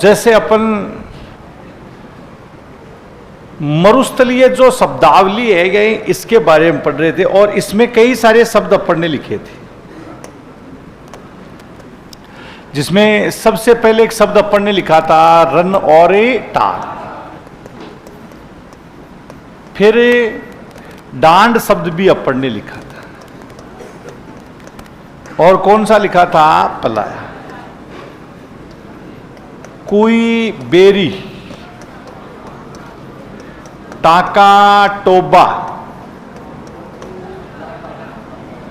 जैसे अपन मरुस्थलीय जो शब्दावली है ये इसके बारे में पढ़ रहे थे और इसमें कई सारे शब्द अपन ने लिखे थे, जिसमें सबसे पहले एक शब्द अपन ने लिखा था रन और टार। फिर डांड शब्द भी अपन ने लिखा था, और कौन सा लिखा था? पलाया। कुई बेरी, टाका टोबा,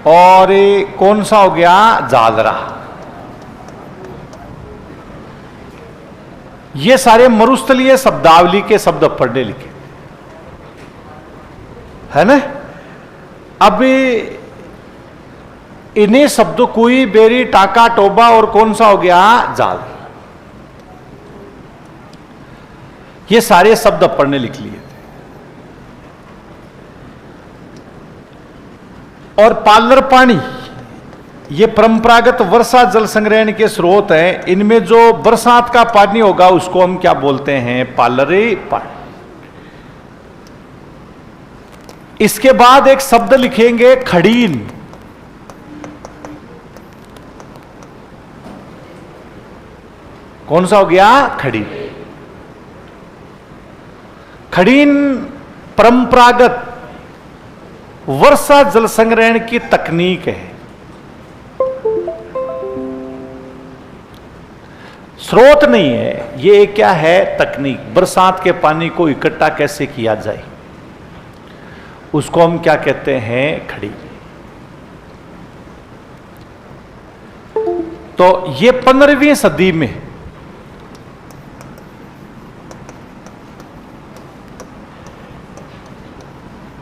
और कौन सा हो गया? जालरा। ये सारे मरुस्थलीय शब्दावली के शब्द पढ़ने लिखे है ना। अब इन्हीं शब्दों कुई बेरी, टाका टोबा और कौन सा हो गया? जाल। ये सारे शब्द पढ़ने लिख लिए थे। और पालर पानी, ये परंपरागत वर्षा जल संग्रहण के स्रोत हैं। इनमें जो बरसात का पानी होगा उसको हम क्या बोलते हैं? पालरे पानी। इसके बाद एक शब्द लिखेंगे खड़ीन। कौन सा हो गया? खड़ीन। खड़ीन परंपरागत वर्षा जल संग्रहण की तकनीक है। स्रोत नहीं है, ये क्या है? तकनीक। बरसात के पानी को इकट्ठा कैसे किया जाए उसको हम क्या कहते हैं? खड़ी। तो ये 15वीं सदी में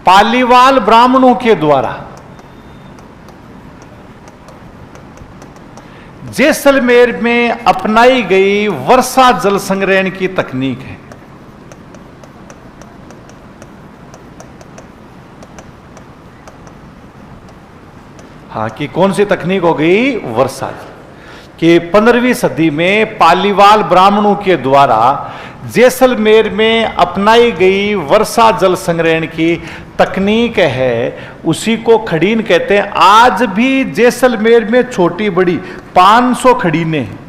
पालीवाल ब्राह्मणों के द्वारा जैसलमेर में अपनाई गई वर्षा जल संग्रहण की तकनीक है। हाँ, कि कौन सी तकनीक हो गई? वर्षा कि 15वीं सदी में पालीवाल ब्राह्मणों के द्वारा जैसलमेर में अपनाई गई वर्षा जल संग्रहण की तकनीक है, उसी को खड़ीन कहते हैं। आज भी जैसलमेर में छोटी बड़ी 500 खड़ीनें हैं,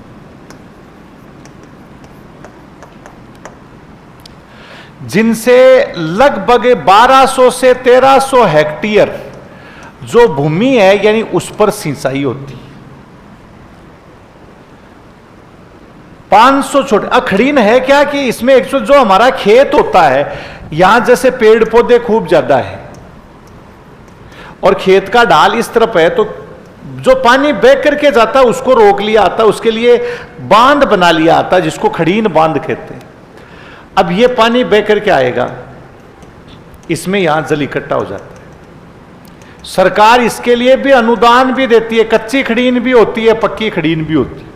जिनसे लगभग 1200 से 1300 हेक्टेयर जो भूमि है यानी उस पर सिंचाई होती है। 500 छोटे। अखड़ीन है क्या कि इसमें एक जो हमारा खेत होता है, यहां जैसे पेड़ पौधे खूब ज्यादा है और खेत का ढाल इस तरफ है, तो जो पानी बह करके जाता है उसको रोक लिया आता है, उसके लिए बांध बना लिया आता है जिसको खड़ीन बांध कहते हैं। अब ये पानी बह करके आएगा, इसमें यहां जल इकट्ठा हो जाता है। सरकार इसके लिए भी अनुदान भी देती है। कच्ची खड़ीन भी होती है, पक्की खड़ीन भी होती है।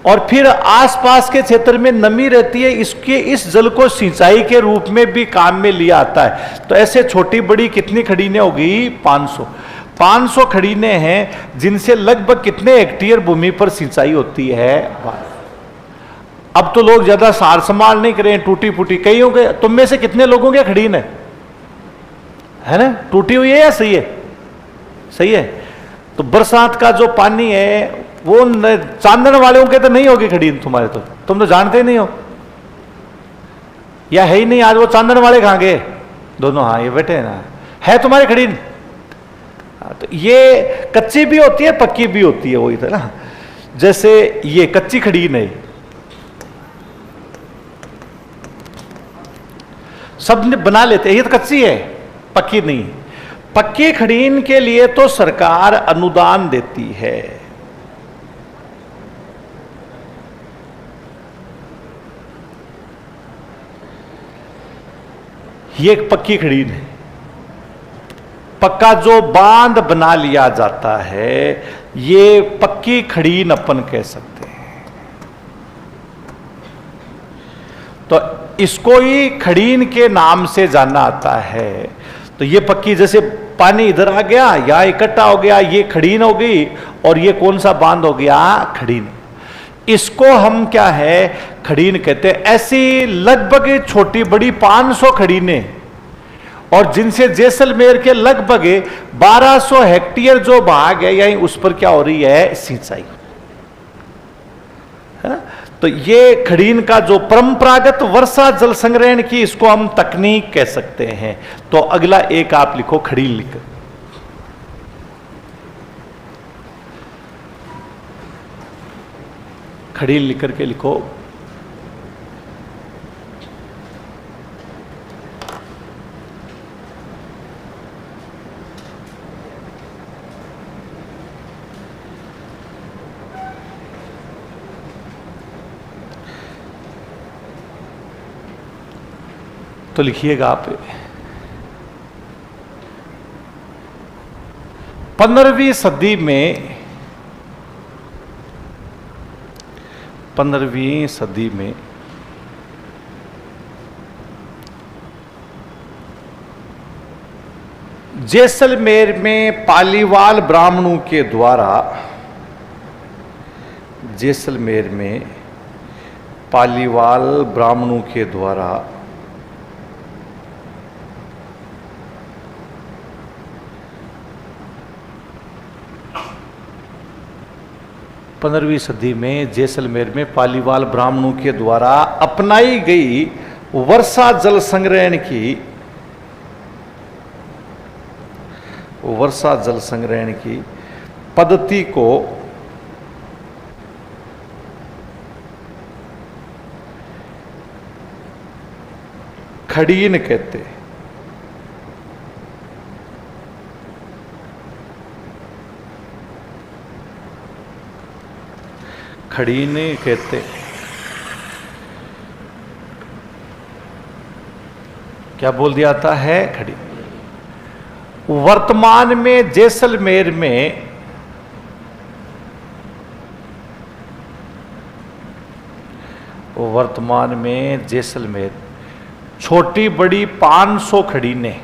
और फिर आसपास के क्षेत्र में नमी रहती है, इसके इस जल को सिंचाई के रूप में भी काम में लिया आता है। तो ऐसे छोटी बड़ी कितनी खड़ीनें होगी? 500 खड़ीनें हैं, जिनसे लगभग कितने हेक्टेयर भूमि पर सिंचाई होती है? अब तो लोग ज्यादा सार संभाल नहीं करें, टूटी फूटी। कई होंगे, तुम में से कितने लोगों के खड़ीन है ना? टूटी हुई है या सही है? सही है। तो बरसात का जो पानी है वो चांदन वालों के तो नहीं होगी खड़ीन तुम्हारे, तो तुम तो जानते ही नहीं हो, या है ही नहीं। आज वो चांदन वाले कहां गए? दोनों हाँ ये बैठे हैं ना। है तुम्हारे खड़ीन? तो ये कच्ची भी होती है, पक्की भी होती है, वही था ना। जैसे ये कच्ची खड़ीन है, सब ने बना लेते हैं, ये तो कच्ची है, पक्की नहीं। पक्की खड़ीन के लिए तो सरकार अनुदान देती है। ये एक पक्की खड़ीन है। पक्का जो बांध बना लिया जाता है, ये पक्की खड़ीन अपन कह सकते हैं। तो इसको ही खड़ीन के नाम से जाना आता है। तो ये पक्की, जैसे पानी इधर आ गया, यहां इकट्ठा हो गया, ये खड़ीन हो गई, और ये कौन सा बांध हो गया? खड़ीन। इसको हम क्या है, खड़ीन कहते हैं। ऐसी लगभग छोटी बड़ी 500 खड़ीने, और जिनसे जैसलमेर के लगभग 1200 हेक्टेयर जो भाग है, यही उस पर क्या हो रही है, सिंचाई। तो ये खड़ीन का जो परंपरागत वर्षा जल संग्रहण की, इसको हम तकनीक कह सकते हैं। तो अगला एक आप लिखो, खड़ीन लिख, खड़ीन लिख करके लिखो। तो लिखिएगा आप, 15वीं सदी में, 15वीं सदी में जैसलमेर में पालीवाल ब्राह्मणों के द्वारा, जैसलमेर में पालीवाल ब्राह्मणों के द्वारा 15वीं सदी में जैसलमेर में पालीवाल ब्राह्मणों के द्वारा अपनाई गई वर्षा जल संग्रहण की, वर्षा जल संग्रहण की पद्धति को खड़ीन कहते हैं। खड़ीन कहते हैं। क्या बोल दिया था है, खड़ी। वर्तमान में जैसलमेर में वर्तमान में जैसलमेर छोटी बड़ी 500 खड़ीने,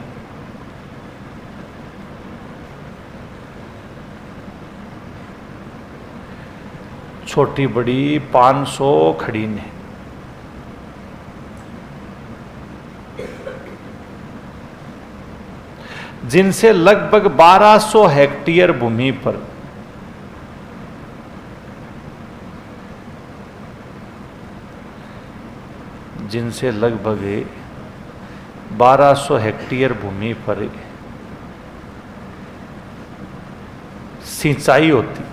छोटी बड़ी 500 खड़ीने जिनसे लगभग 1200 हेक्टेयर भूमि पर जिनसे लगभग 1200 हेक्टेयर भूमि पर सिंचाई होती।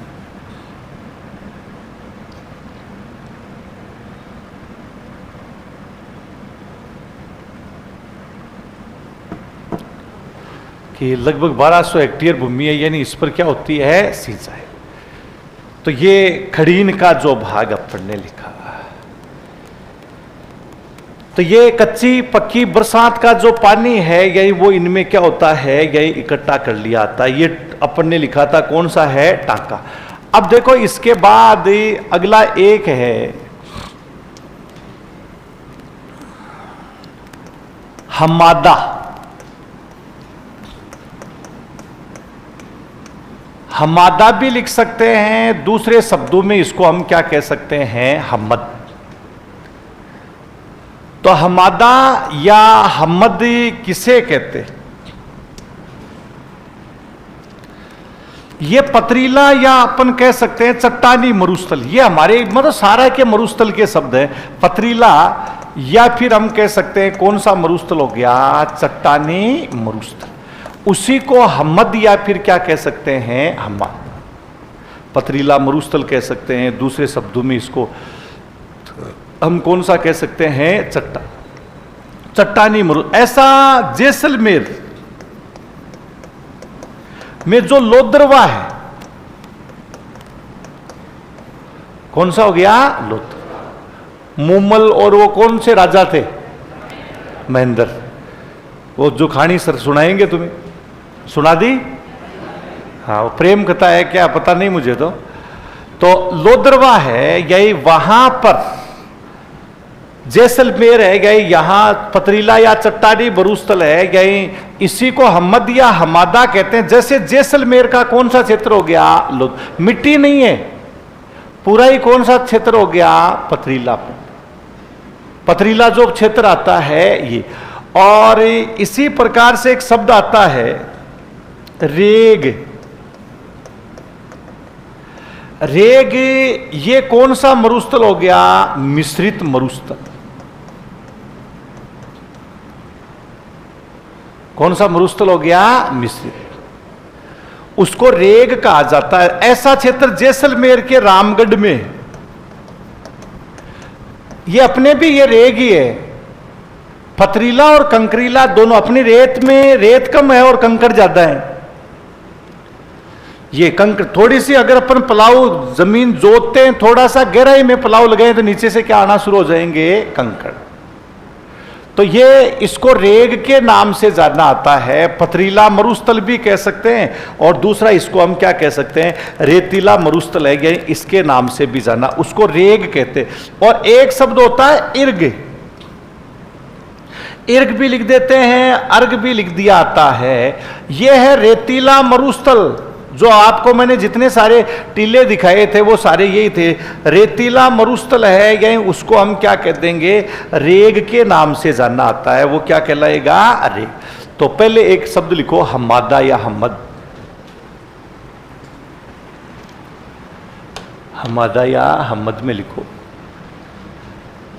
कि लगभग 1200 हेक्टेयर भूमि है, यानी इस पर क्या होती है, सिंचाई। तो ये खड़ीन का जो भाग अपन ने लिखा, तो ये कच्ची पक्की बरसात का जो पानी है, यही वो इनमें क्या होता है, यही इकट्ठा कर लिया आता है। ये अपन ने लिखा था कौन सा है, टांका। अब देखो इसके बाद अगला एक है हमादा। हमादा भी लिख सकते हैं, दूसरे शब्दों में इसको हम क्या कह सकते हैं, हम्मद। तो हमादा या हम्मद किसे कहते हैं? ये पथरीला या अपन कह सकते हैं चट्टानी मरुस्थल। ये हमारे मतलब सारा के मरुस्थल के शब्द है, पथरीला, या फिर हम कह सकते हैं कौन सा मरुस्थल हो गया, चट्टानी मरुस्थल। उसी को हम्मद या फिर क्या कह सकते हैं, हम्मा। पथरीला मरुस्थल कह सकते हैं, दूसरे शब्दों में इसको हम कौन सा कह सकते हैं, चट्टानी मरु। ऐसा जैसलमेर में जो लोदरवा है, कौन सा हो गया, लोदर। मुमल और वो कौन से राजा थे, महेंद्र। वो जो कहानी सर सुनाएंगे तुम्हें, सुना दी, हाँ वो प्रेम कथा है क्या पता नहीं मुझे। तो लोदरवा है, यही वहां पर जैसलमेर है, गई यहां पथरीला या चट्टानी मरुस्थल है, गई इसी को हम्मद या हमादा कहते हैं। जैसे जैसलमेर का कौन सा क्षेत्र हो गया, लोद। मिट्टी नहीं है, पूरा ही कौन सा क्षेत्र हो गया? पथरीला। पथरीला जो क्षेत्र आता है ये। और इसी प्रकार से एक शब्द आता है रेग। रेग ये कौन सा मरुस्थल हो गया? मिश्रित मरुस्थल। कौन सा मरुस्थल हो गया? मिश्रित। उसको रेग कहा जाता है। ऐसा क्षेत्र जैसलमेर के रामगढ़ में, ये अपने भी ये रेग ही है। पथरीला और कंकरीला दोनों। अपनी रेत में रेत कम है और कंकड़ ज्यादा है। ये कंकड़ थोड़ी सी अगर अपन पलाव जमीन जोतते हैं, थोड़ा सा गहराई में पलाव लगाए तो नीचे से क्या आना शुरू हो जाएंगे? कंकड़। तो ये इसको रेग के नाम से जाना आता है। पथरीला मरुस्थल भी कह सकते हैं और दूसरा इसको हम क्या कह सकते हैं? रेतीला मरुस्थल है, इसके नाम से भी जाना, उसको रेग कहते हैं। और एक शब्द होता है इर्ग। इर्ग भी लिख देते हैं, अर्ग भी लिख दिया आता है। यह है रेतीला मरुस्थल। जो आपको मैंने जितने सारे टीले दिखाए थे वो सारे यही थे। रेतीला मरुस्थल है, यही उसको हम क्या कह देंगे? रेग के नाम से जानना आता है। वो क्या कहलाएगा? रेग। तो पहले एक शब्द लिखो, हम्मादा या हम्मद। हम्मादा या हम्मद में लिखो।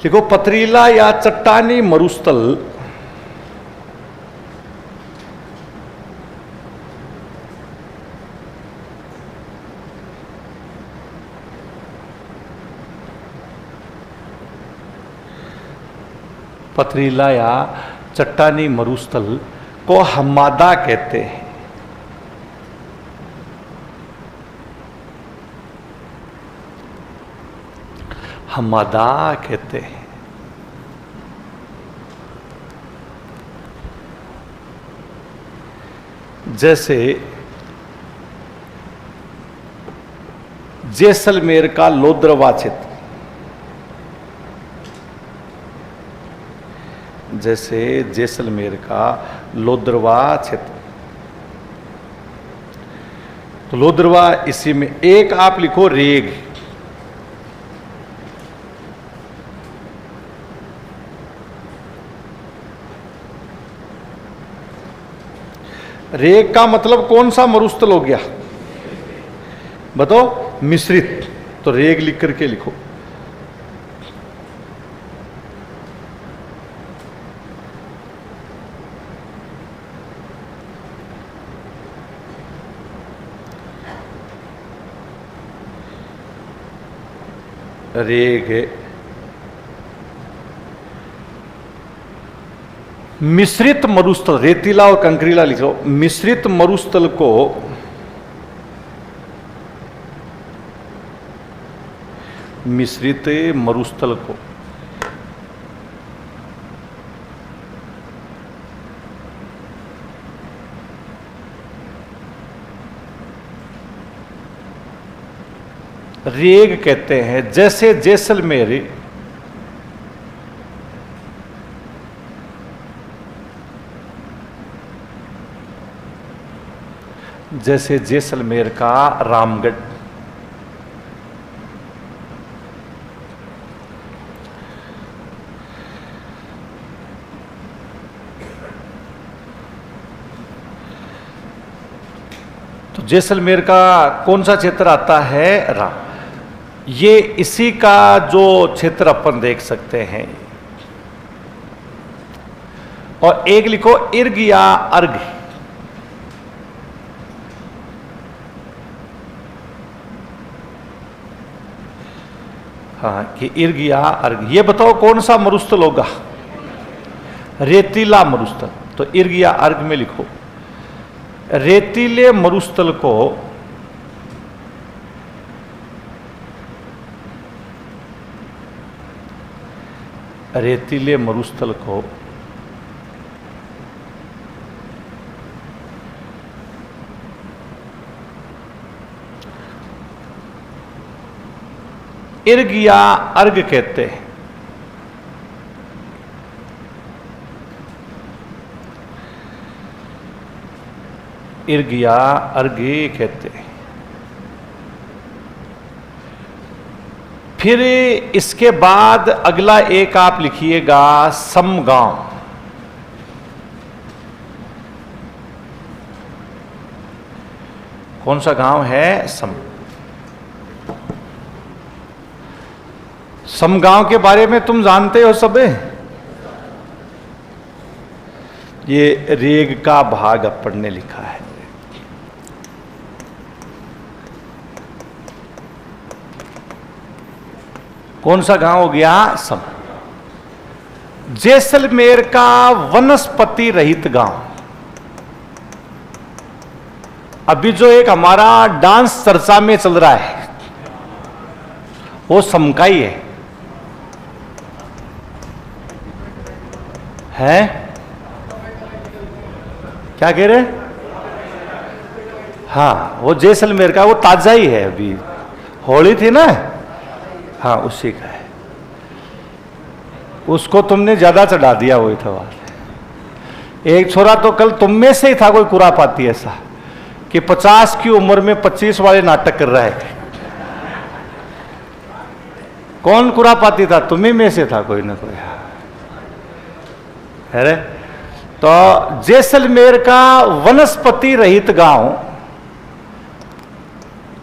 लिखो पथरीला या चट्टानी मरुस्थल पथरीला या चट्टानी मरुस्थल को हम्मादा कहते हैं। हम्मादा कहते हैं। जैसे जैसलमेर का लोद्रवा क्षेत्र, जैसे जैसलमेर का लोद्रवा क्षेत्र, तो लोद्रवा इसी में। एक आप लिखो रेग। रेग का मतलब कौन सा मरुस्थल हो गया? बताओ। मिश्रित। तो रेग लिख करके लिखो। रेग मिश्रित मरुस्थल। रेतीला और कंकरीला लिखो। मिश्रित मरुस्थल को मिश्रित मरुस्थल को रेग कहते हैं। जैसे जैसलमेर जैसे जैसलमेर का रामगढ़, तो जैसलमेर का कौन सा क्षेत्र आता है? राम। ये इसी का जो क्षेत्र अपन देख सकते हैं। और एक लिखो इर्ग या अर्ग। हाँ, कि इर्ग या अर्ग। ये बताओ कौन सा मरुस्थल होगा? रेतीला मरुस्थल। तो इर्ग या अर्ग में लिखो। रेतीले मरुस्थल को रेतीले मरुस्थल को इर्ग या अर्ग कहते हैं। इर्ग या अर्ग कहते हैं। फिर इसके बाद अगला एक आप लिखिएगा समगांव। कौन सा गांव है? समगांव के बारे में तुम जानते हो सब? ये रेग का भाग अपन ने लिखा है। कौन सा गांव हो गया? सम। जैसलमेर का वनस्पति रहित गांव। अभी जो एक हमारा डांस चर्चा में चल रहा है वो सम का ही है? क्या कह रहे? हाँ, वो जैसलमेर का, वो ताजा ही है, अभी होली थी ना। हाँ, उसी का है। उसको तुमने ज्यादा चढ़ा दिया, वही था बात। एक छोरा तो कल तुम में से ही था कोई कुरापाती ऐसा कि 50 की उम्र में 25 वाले नाटक कर रहा है। कौन कुरापाती था? तुम्ही में से था कोई ना कोई। अरे तो जैसलमेर का वनस्पति रहित गांव,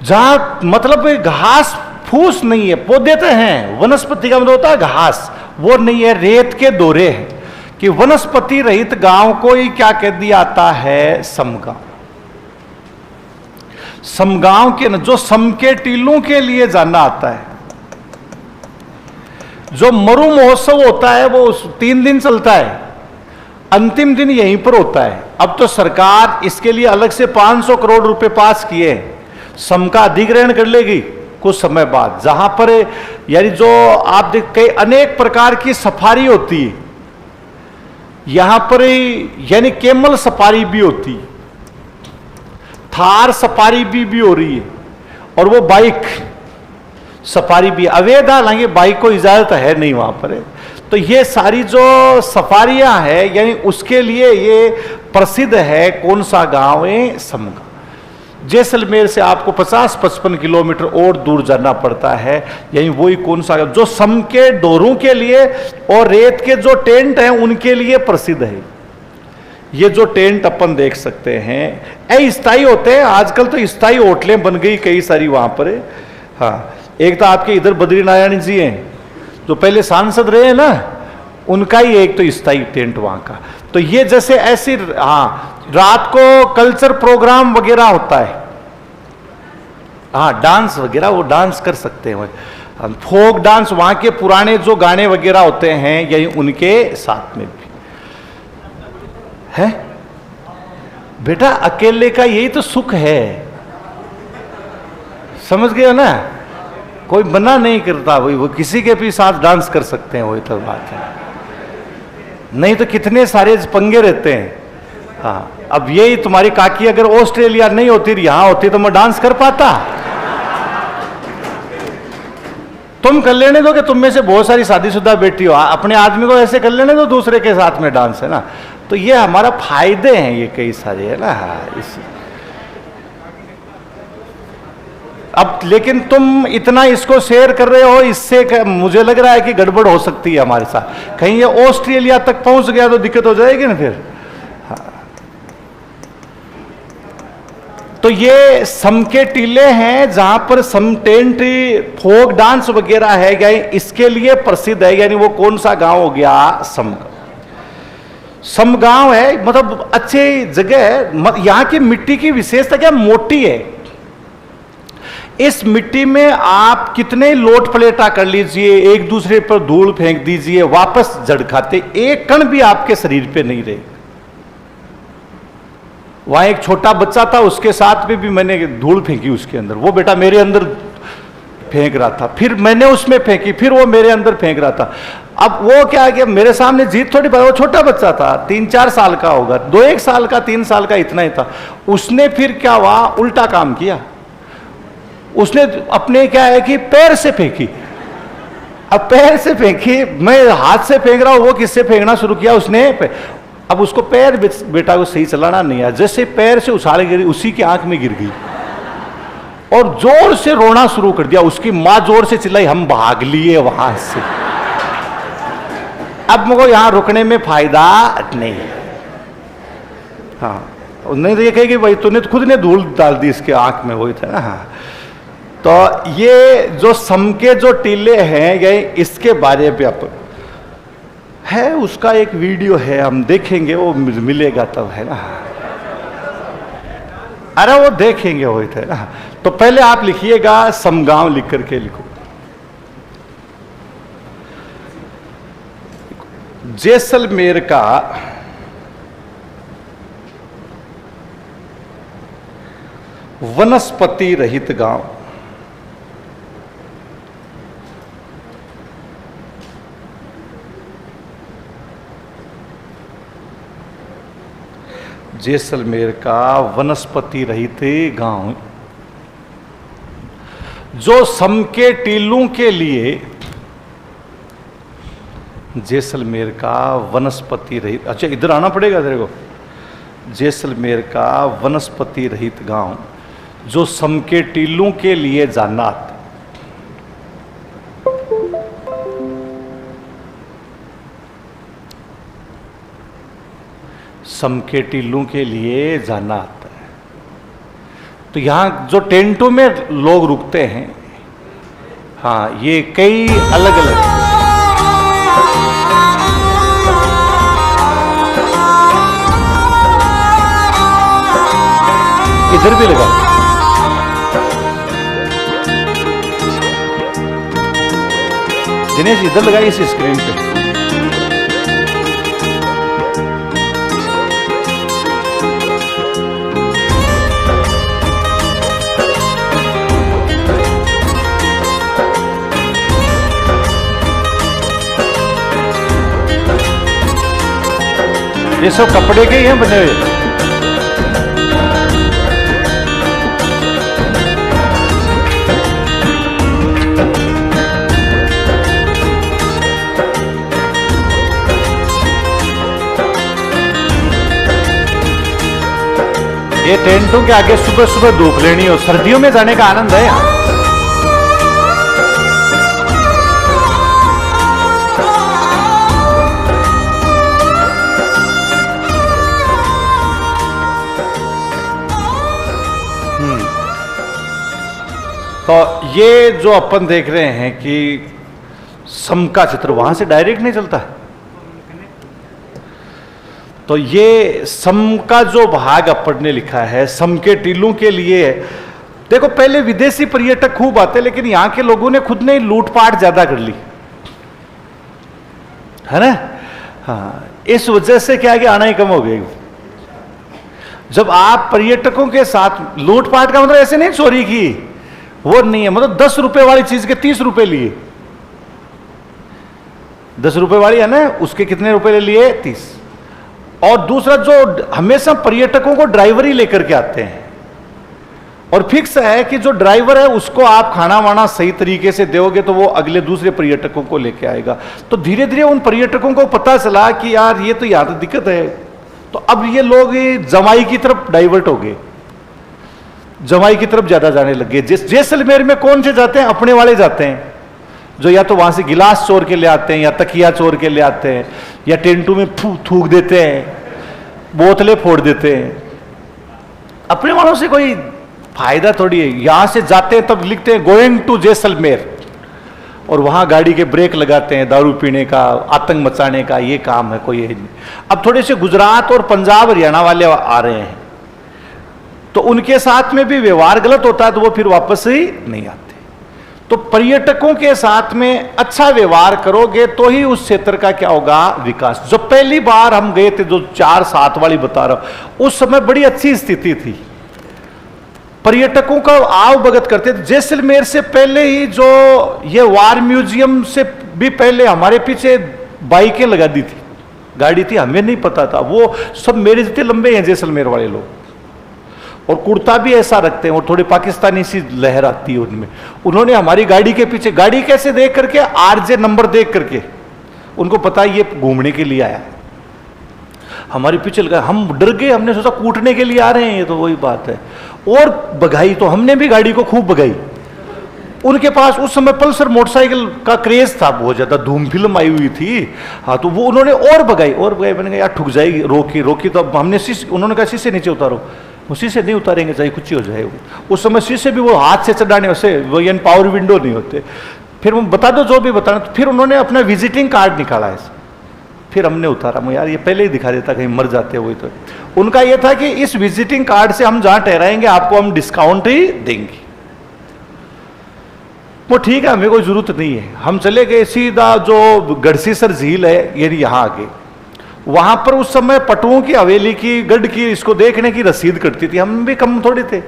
जहां मतलब घास फूस नहीं है, पौधे तो हैं, वनस्पति का मतलब होता है घास, वो नहीं है, रेत के दौरे हैं, कि वनस्पति रहित गांव को ही क्या कह दिया आता है? समगांव। समगांव के न जो सम के टीलों के लिए जाना आता है। जो मरु महोत्सव होता है वो 3 दिन चलता है, अंतिम दिन यहीं पर होता है। अब तो सरकार इसके लिए अलग से 500 करोड़ रुपए पास किए, सम का अधिग्रहण कर लेगी कुछ समय बाद, जहां पर यानी जो आप देख कई अनेक प्रकार की सफारी होती है, यहां पर यानी केमल सफारी भी होती है, थार सफारी भी हो रही है, और वो बाइक सफारी भी अवैध, हालांकि बाइक को इजाजत है नहीं वहां पर। तो ये सारी जो सफारियां है यानी उसके लिए ये प्रसिद्ध है। कौन सा गांव है? समगांव। जैसलमेर से आपको 50-55 किलोमीटर और दूर जाना पड़ता है, यानी वही कौन सा जो सम के डोरों के लिए और रेत के जो टेंट हैं उनके लिए प्रसिद्ध है। ये जो टेंट अपन देख सकते हैं अस्थायी होते हैं, आजकल तो स्थायी होटलें बन गई कई सारी वहां पर। हाँ, एक तो आपके इधर बद्रीनारायण जी हैं जो पहले सांसद रहे हैं ना, उनका ही एक तो स्थायी टेंट वहां का। तो ये जैसे ऐसी, हाँ, रात को कल्चर प्रोग्राम वगैरह होता है, हाँ, डांस वगैरह, वो डांस कर सकते हैं, फोक डांस, वहां के पुराने जो गाने वगैरह होते हैं यही उनके साथ में भी है। बेटा अकेले का यही तो सुख है, समझ गए हो ना? कोई मना नहीं करता, वही वो किसी के भी साथ डांस कर सकते हैं, वही तो बात है। नहीं तो कितने सारे पंगे रहते हैं। हाँ, अब यही तुम्हारी काकी अगर ऑस्ट्रेलिया नहीं होती, यहां होती, तो मैं डांस कर पाता? तुम कर लेने दो कि तुम में से बहुत सारी शादीशुदा बेटी हो, अपने आदमी को ऐसे कर लेने दो, दूसरे के साथ में डांस है ना। तो ये हमारा फायदे हैं ये कई सारे, है ना। हाँ, अब लेकिन तुम इतना इसको शेयर कर रहे हो, इससे मुझे लग रहा है कि गड़बड़ हो सकती है हमारे साथ। कहीं ये ऑस्ट्रेलिया तक पहुंच गया तो दिक्कत हो जाएगी ना फिर। हाँ। तो ये सम के टीले हैं जहां पर सम टेंट, फोक डांस वगैरह है, यानी इसके लिए प्रसिद्ध है। यानी वो कौन सा गांव हो गया? समगांव। समगांव है, मतलब अच्छी जगह है। यहां की मिट्टी की विशेषता क्या? मोटी है। इस मिट्टी में आप कितने लोट पलेटा कर लीजिए, एक दूसरे पर धूल फेंक दीजिए, वापस जड़ खाते, एक कण भी आपके शरीर पे नहीं रहे। वहां एक छोटा बच्चा था, उसके साथ में भी मैंने धूल फेंकी उसके अंदर, वो बेटा मेरे अंदर फेंक रहा था, फिर मैंने उसमें फेंकी, फिर वो मेरे अंदर फेंक रहा था। अब वो क्या कि मेरे सामने जीत थोड़ी, वो छोटा बच्चा था, 3-4 साल का होगा, 2-1 साल का, 3 साल का, इतना ही था। उसने फिर क्या हुआ, उल्टा काम किया। उसने अपने क्या है कि पैर से फेंकी। अब पैर से फेंकी, मैं हाथ से फेंक रहा हूं, वो किससे फेंकना शुरू किया उसने। अब उसको पैर बेटा को सही चलाना नहीं आया, जैसे पैर से उछाल गिरी, उसी की आंख में गिर गई और जोर से रोना शुरू कर दिया। उसकी मां जोर से चिल्लाई, हम भाग लिए वहां से, अब मुझको यहां रुकने में फायदा नहीं। हाँ, नहीं तो ये कहेगी भाई तूने तो खुद ने धूल डाल दी इसके आंख में, वही था ना। हाँ, तो ये जो सम के जो टीले हैं ये इसके बारे में आप है, उसका एक वीडियो है, हम देखेंगे, वो मिलेगा तब, है ना। अरे वो देखेंगे, वही थे ना। तो पहले आप लिखिएगा समगांव, लिख करके लिखो। जैसलमेर का वनस्पति रहित गांव। जैसलमेर का वनस्पति रहित गांव जो सम के टीलों के लिए, जैसलमेर का वनस्पति रहित, अच्छा इधर आना पड़ेगा तेरे को। जैसलमेर का वनस्पति रहित गांव जो सम के टीलों के लिए जान्नात। सम के टीलों के लिए जान्नात। तो यहां जो टेंटों में लोग रुकते हैं, हाँ, ये कई अलग अलग, इधर भी लगा, दिनेश इधर लगाई इस स्क्रीन पे। ये सब कपड़े के ही हैं बने हुए। ये टेंटों के आगे सुबह सुबह धूप लेनी हो, सर्दियों में जाने का आनंद है यहाँ। तो ये जो अपन देख रहे हैं कि सम का चित्र वहां से डायरेक्ट नहीं चलता है, तो ये सम का जो भाग अपन ने लिखा है सम के टीलों के लिए। देखो पहले विदेशी पर्यटक खूब आते, लेकिन यहां के लोगों ने खुद ने लूटपाट ज्यादा कर ली, है ना। हाँ, इस वजह से क्या कि आना ही कम हो गई। जब आप पर्यटकों के साथ, लूटपाट का मतलब ऐसे नहीं चोरी की, वो नहीं है, मतलब 10 रुपए वाली चीज के 30 रुपए लिए। 10 रुपए वाली है ना, उसके कितने रुपए ले लिए? 30। और दूसरा, जो हमेशा पर्यटकों को ड्राइवर ही लेकर के आते हैं, और फिक्स है कि जो ड्राइवर है उसको आप खाना वाना सही तरीके से दोगे तो वो अगले दूसरे पर्यटकों को लेके आएगा। तो धीरे धीरे उन पर्यटकों को पता चला कि यार ये तो यहां तो दिक्कत है, तो अब ये लोग जमाई की तरफ डाइवर्ट हो गए, जमाई की तरफ ज्यादा जाने लगे। जैसलमेर में कौन से जाते हैं? अपने वाले जाते हैं, जो या तो वहां से गिलास चोर के ले आते हैं, या तकिया चोर के ले आते हैं, या टेंटू में थूक देते हैं, बोतलें फोड़ देते हैं। अपने वालों से कोई फायदा थोड़ी है। यहां से जाते हैं तब लिखते हैं गोइंग टू जैसलमेर, और वहां गाड़ी के ब्रेक लगाते हैं, दारू पीने का, आतंक मचाने का ये काम है, कोई है नहीं। अब थोड़े से गुजरात और पंजाब हरियाणा वाले आ रहे हैं, तो उनके साथ में भी व्यवहार गलत होता है, तो वो फिर वापस ही नहीं आते। तो पर्यटकों के साथ में अच्छा व्यवहार करोगे तो ही उस क्षेत्र का क्या होगा? विकास। जो पहली बार हम गए थे, जो 4-7 वाली बता रहा हूं, उस समय बड़ी अच्छी स्थिति थी, पर्यटकों का आव भगत करते थे। जैसलमेर से पहले ही जो ये वार म्यूजियम से भी पहले हमारे पीछे बाइकें लगा दी थी, गाड़ी थी, हमें नहीं पता था। वो सब मेरे जितने लंबे हैं जैसलमेर वाले लोग, और कुर्ता भी ऐसा रखते हैं, और थोड़ी पाकिस्तानी सी लहर आती है उनमें। उन्होंने हमारी गाड़ी के पीछे, गाड़ी कैसे देख करके? आरजे नंबर देख करके, उनको पता है ये घूमने के लिए आया। हमारे पीछे लगा, हम डर गए, हमने सोचा कूटने के लिए आ रहे हैं ये, तो वही बात है। और भगाई तो हमने भी गाड़ी को खूब भगाई। उनके पास उस समय पल्सर मोटरसाइकिल का क्रेज था बहुत ज्यादा, धूम फिल्म आई हुई थी। हाँ, तो वो उन्होंने और भगाई। मैंने कहा यार ठुक जाएगी, रोकी तो अब हमने उन्होंने कहा शीशे नीचे उतारो, वो शीशे नहीं उतारेंगे, चाहे कुछ ही हो जाए। उस समय शीशे भी वो हाथ से चढ़ाने से, वो यानी पावर विंडो नहीं होते। फिर वो बता दो जो भी बताना। तो फिर उन्होंने अपना विजिटिंग कार्ड निकाला है, फिर हमने उतारा। मैं यार ये पहले ही दिखा देता, कहीं मर जाते हुए। तो उनका ये था कि इस विजिटिंग कार्ड से हम जहां ठहराएंगे आपको हम डिस्काउंट ही देंगे। वो ठीक है, हमें कोई जरूरत नहीं है। हम चले गए सीधा जो गढ़सीसर झील है, यानी यहाँ आगे। वहां पर उस समय पटुओं की हवेली की, गढ़ की, इसको देखने की रसीद कटती थी। हम भी कम थोड़े थे,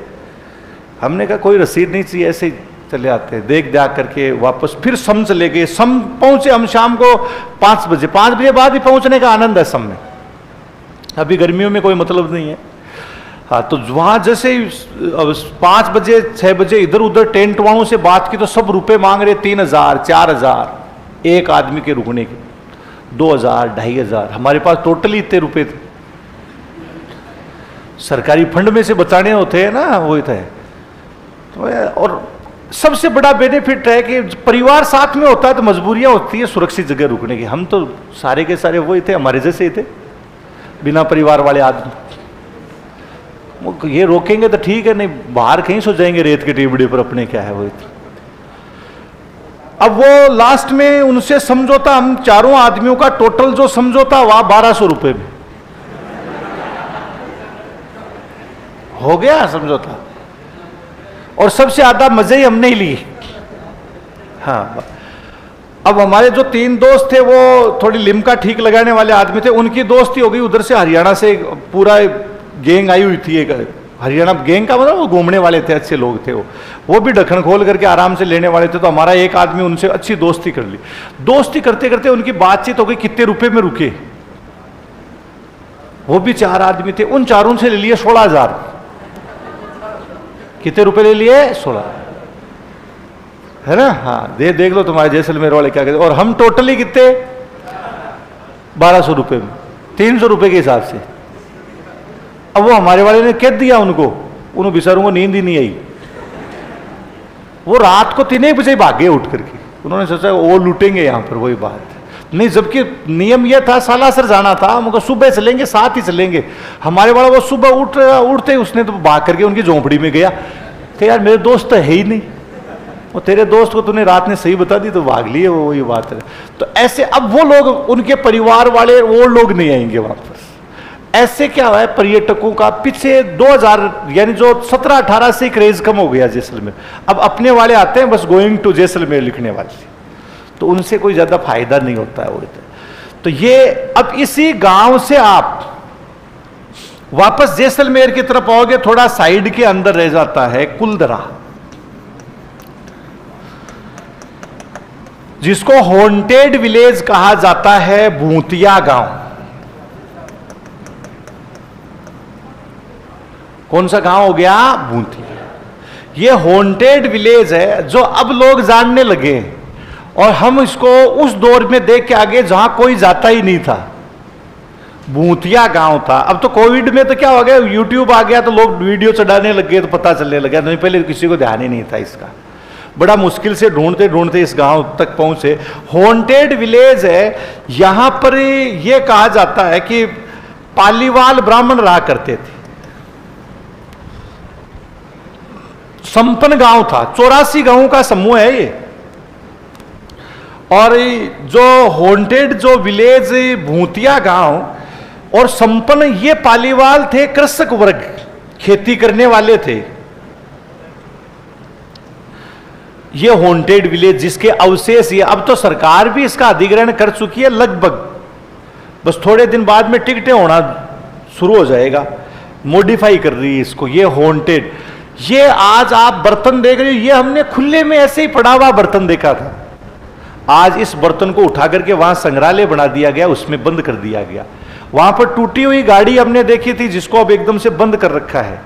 हमने कहा कोई रसीद नहीं चाहिए, ऐसे ही चले आते। देख करके वापस फिर सम चले गए। सम पहुंचे हम शाम को 5 बजे। 5 बजे बाद ही पहुंचने का आनंद है सम में, अभी गर्मियों में कोई मतलब नहीं है। हाँ, तो वहां जैसे 5 बजे 6 बजे इधर उधर टेंट वालों से बात की तो सब रुपए मांग रहे, 3000 4000 एक आदमी के रुकने के, 2000 2500। हमारे पास टोटली इतने रुपए थे, सरकारी फंड में से बचाने होते हैं ना, वो थे। तो और सबसे बड़ा बेनिफिट है कि परिवार साथ में होता है तो मजबूरियां होती है सुरक्षित जगह रुकने की। हम तो सारे के सारे वही थे, हमारे जैसे ही थे, बिना परिवार वाले आदमी। ये रोकेंगे तो ठीक है, नहीं बाहर कहीं सो जाएंगे रेत के टिबड़े पर अपने, क्या है वही। अब वो लास्ट में उनसे समझौता, हम चारों आदमियों का टोटल जो समझौता हुआ 1200 रुपए में हो गया समझौता। और सबसे ज्यादा मजे ही हमने ही लिए। हाँ, अब हमारे जो 3 दोस्त थे वो थोड़ी लिम्का ठीक लगाने वाले आदमी थे, उनकी दोस्ती हो गई उधर से हरियाणा से पूरा गैंग आई हुई थी। एक हरियाणा गैंग का मतलब वो घूमने वाले थे, अच्छे लोग थे वो भी ढक्कन खोल करके आराम से लेने वाले थे। तो हमारा एक आदमी उनसे अच्छी दोस्ती कर ली। दोस्ती करते करते उनकी बातचीत हो गई कितने रुपए में रुके। वो भी 4 आदमी थे, उन चारों से ले लिए 16,000। कितने रुपए ले लिए? 16, है ना। हाँ, देख लो तुम्हारे जैसलमेर वाले क्या कहते। और हम टोटली कितने? 1200 रुपए में, 300 रुपए के हिसाब से। अब वो हमारे वाले ने कह दिया उनको, उन बेचारों को नींद ही नहीं आई। वो रात को 3 बजे भागे उठ करके। उन्होंने सोचा वो लूटेंगे यहां पर, वही बात नहीं। जबकि नियम यह था सालासर जाना था, हमको सुबह चलेंगे, साथ ही चलेंगे। हमारे वाला वो सुबह उठते उसने तो भाग करके उनकी झोंपड़ी में गया कि यार मेरे दोस्त तो है ही नहीं। वो तेरे दोस्त को तूने रात ने सही बता दी तो भाग लिए, वो ये बात है। तो ऐसे अब वो लोग, उनके परिवार वाले वो लोग नहीं आएंगे वापस। ऐसे क्या हुआ है, पर्यटकों का पीछे 2000 यानी जो 17-18 से क्रेज कम हो गया जैसलमेर। अब अपने वाले आते हैं बस गोइंग टू जैसलमेर लिखने वाले, तो उनसे कोई ज्यादा फायदा नहीं होता है। तो ये अब इसी गांव से आप वापस जैसलमेर की तरफ आओगे, थोड़ा साइड के अंदर रह जाता है कुलदरा, जिसको हॉन्टेड विलेज कहा जाता है, भूतिया गांव। कौन सा गांव हो गया? भूतिया। ये हॉन्टेड विलेज है जो अब लोग जानने लगे, और हम इसको उस दौर में देख के आगे जहां कोई जाता ही नहीं था। भूतिया गांव था। अब तो कोविड में तो क्या हो गया, यूट्यूब आ गया तो लोग वीडियो चढ़ाने लगे तो पता चलने लगा, नहीं पहले किसी को ध्यान ही नहीं था इसका। बड़ा मुश्किल से ढूंढते ढूंढते इस गांव तक पहुंचे। हॉन्टेड विलेज है। यहां पर यह कहा जाता है कि पालीवाल ब्राह्मण रहा करते थे। संपन्न गांव था, 84 गांवों का समूह है ये। और जो हॉन्टेड जो विलेज भूतिया गांव और संपन्न, ये पालीवाल थे, कृषक वर्ग, खेती करने वाले थे। ये हॉन्टेड विलेज जिसके अवशेष, ये अब तो सरकार भी इसका अधिग्रहण कर चुकी है लगभग, बस थोड़े दिन बाद में टिकटें होना शुरू हो जाएगा, मॉडिफाई कर रही है इसको। ये हॉन्टेड, ये आज आप बर्तन देख रहे हो, ये हमने खुले में ऐसे ही पड़ा हुआ बर्तन देखा था। आज इस बर्तन को उठा करके वहां संग्रहालय बना दिया गया, उसमें बंद कर दिया गया। वहां पर टूटी हुई गाड़ी हमने देखी थी जिसको अब एकदम से बंद कर रखा है।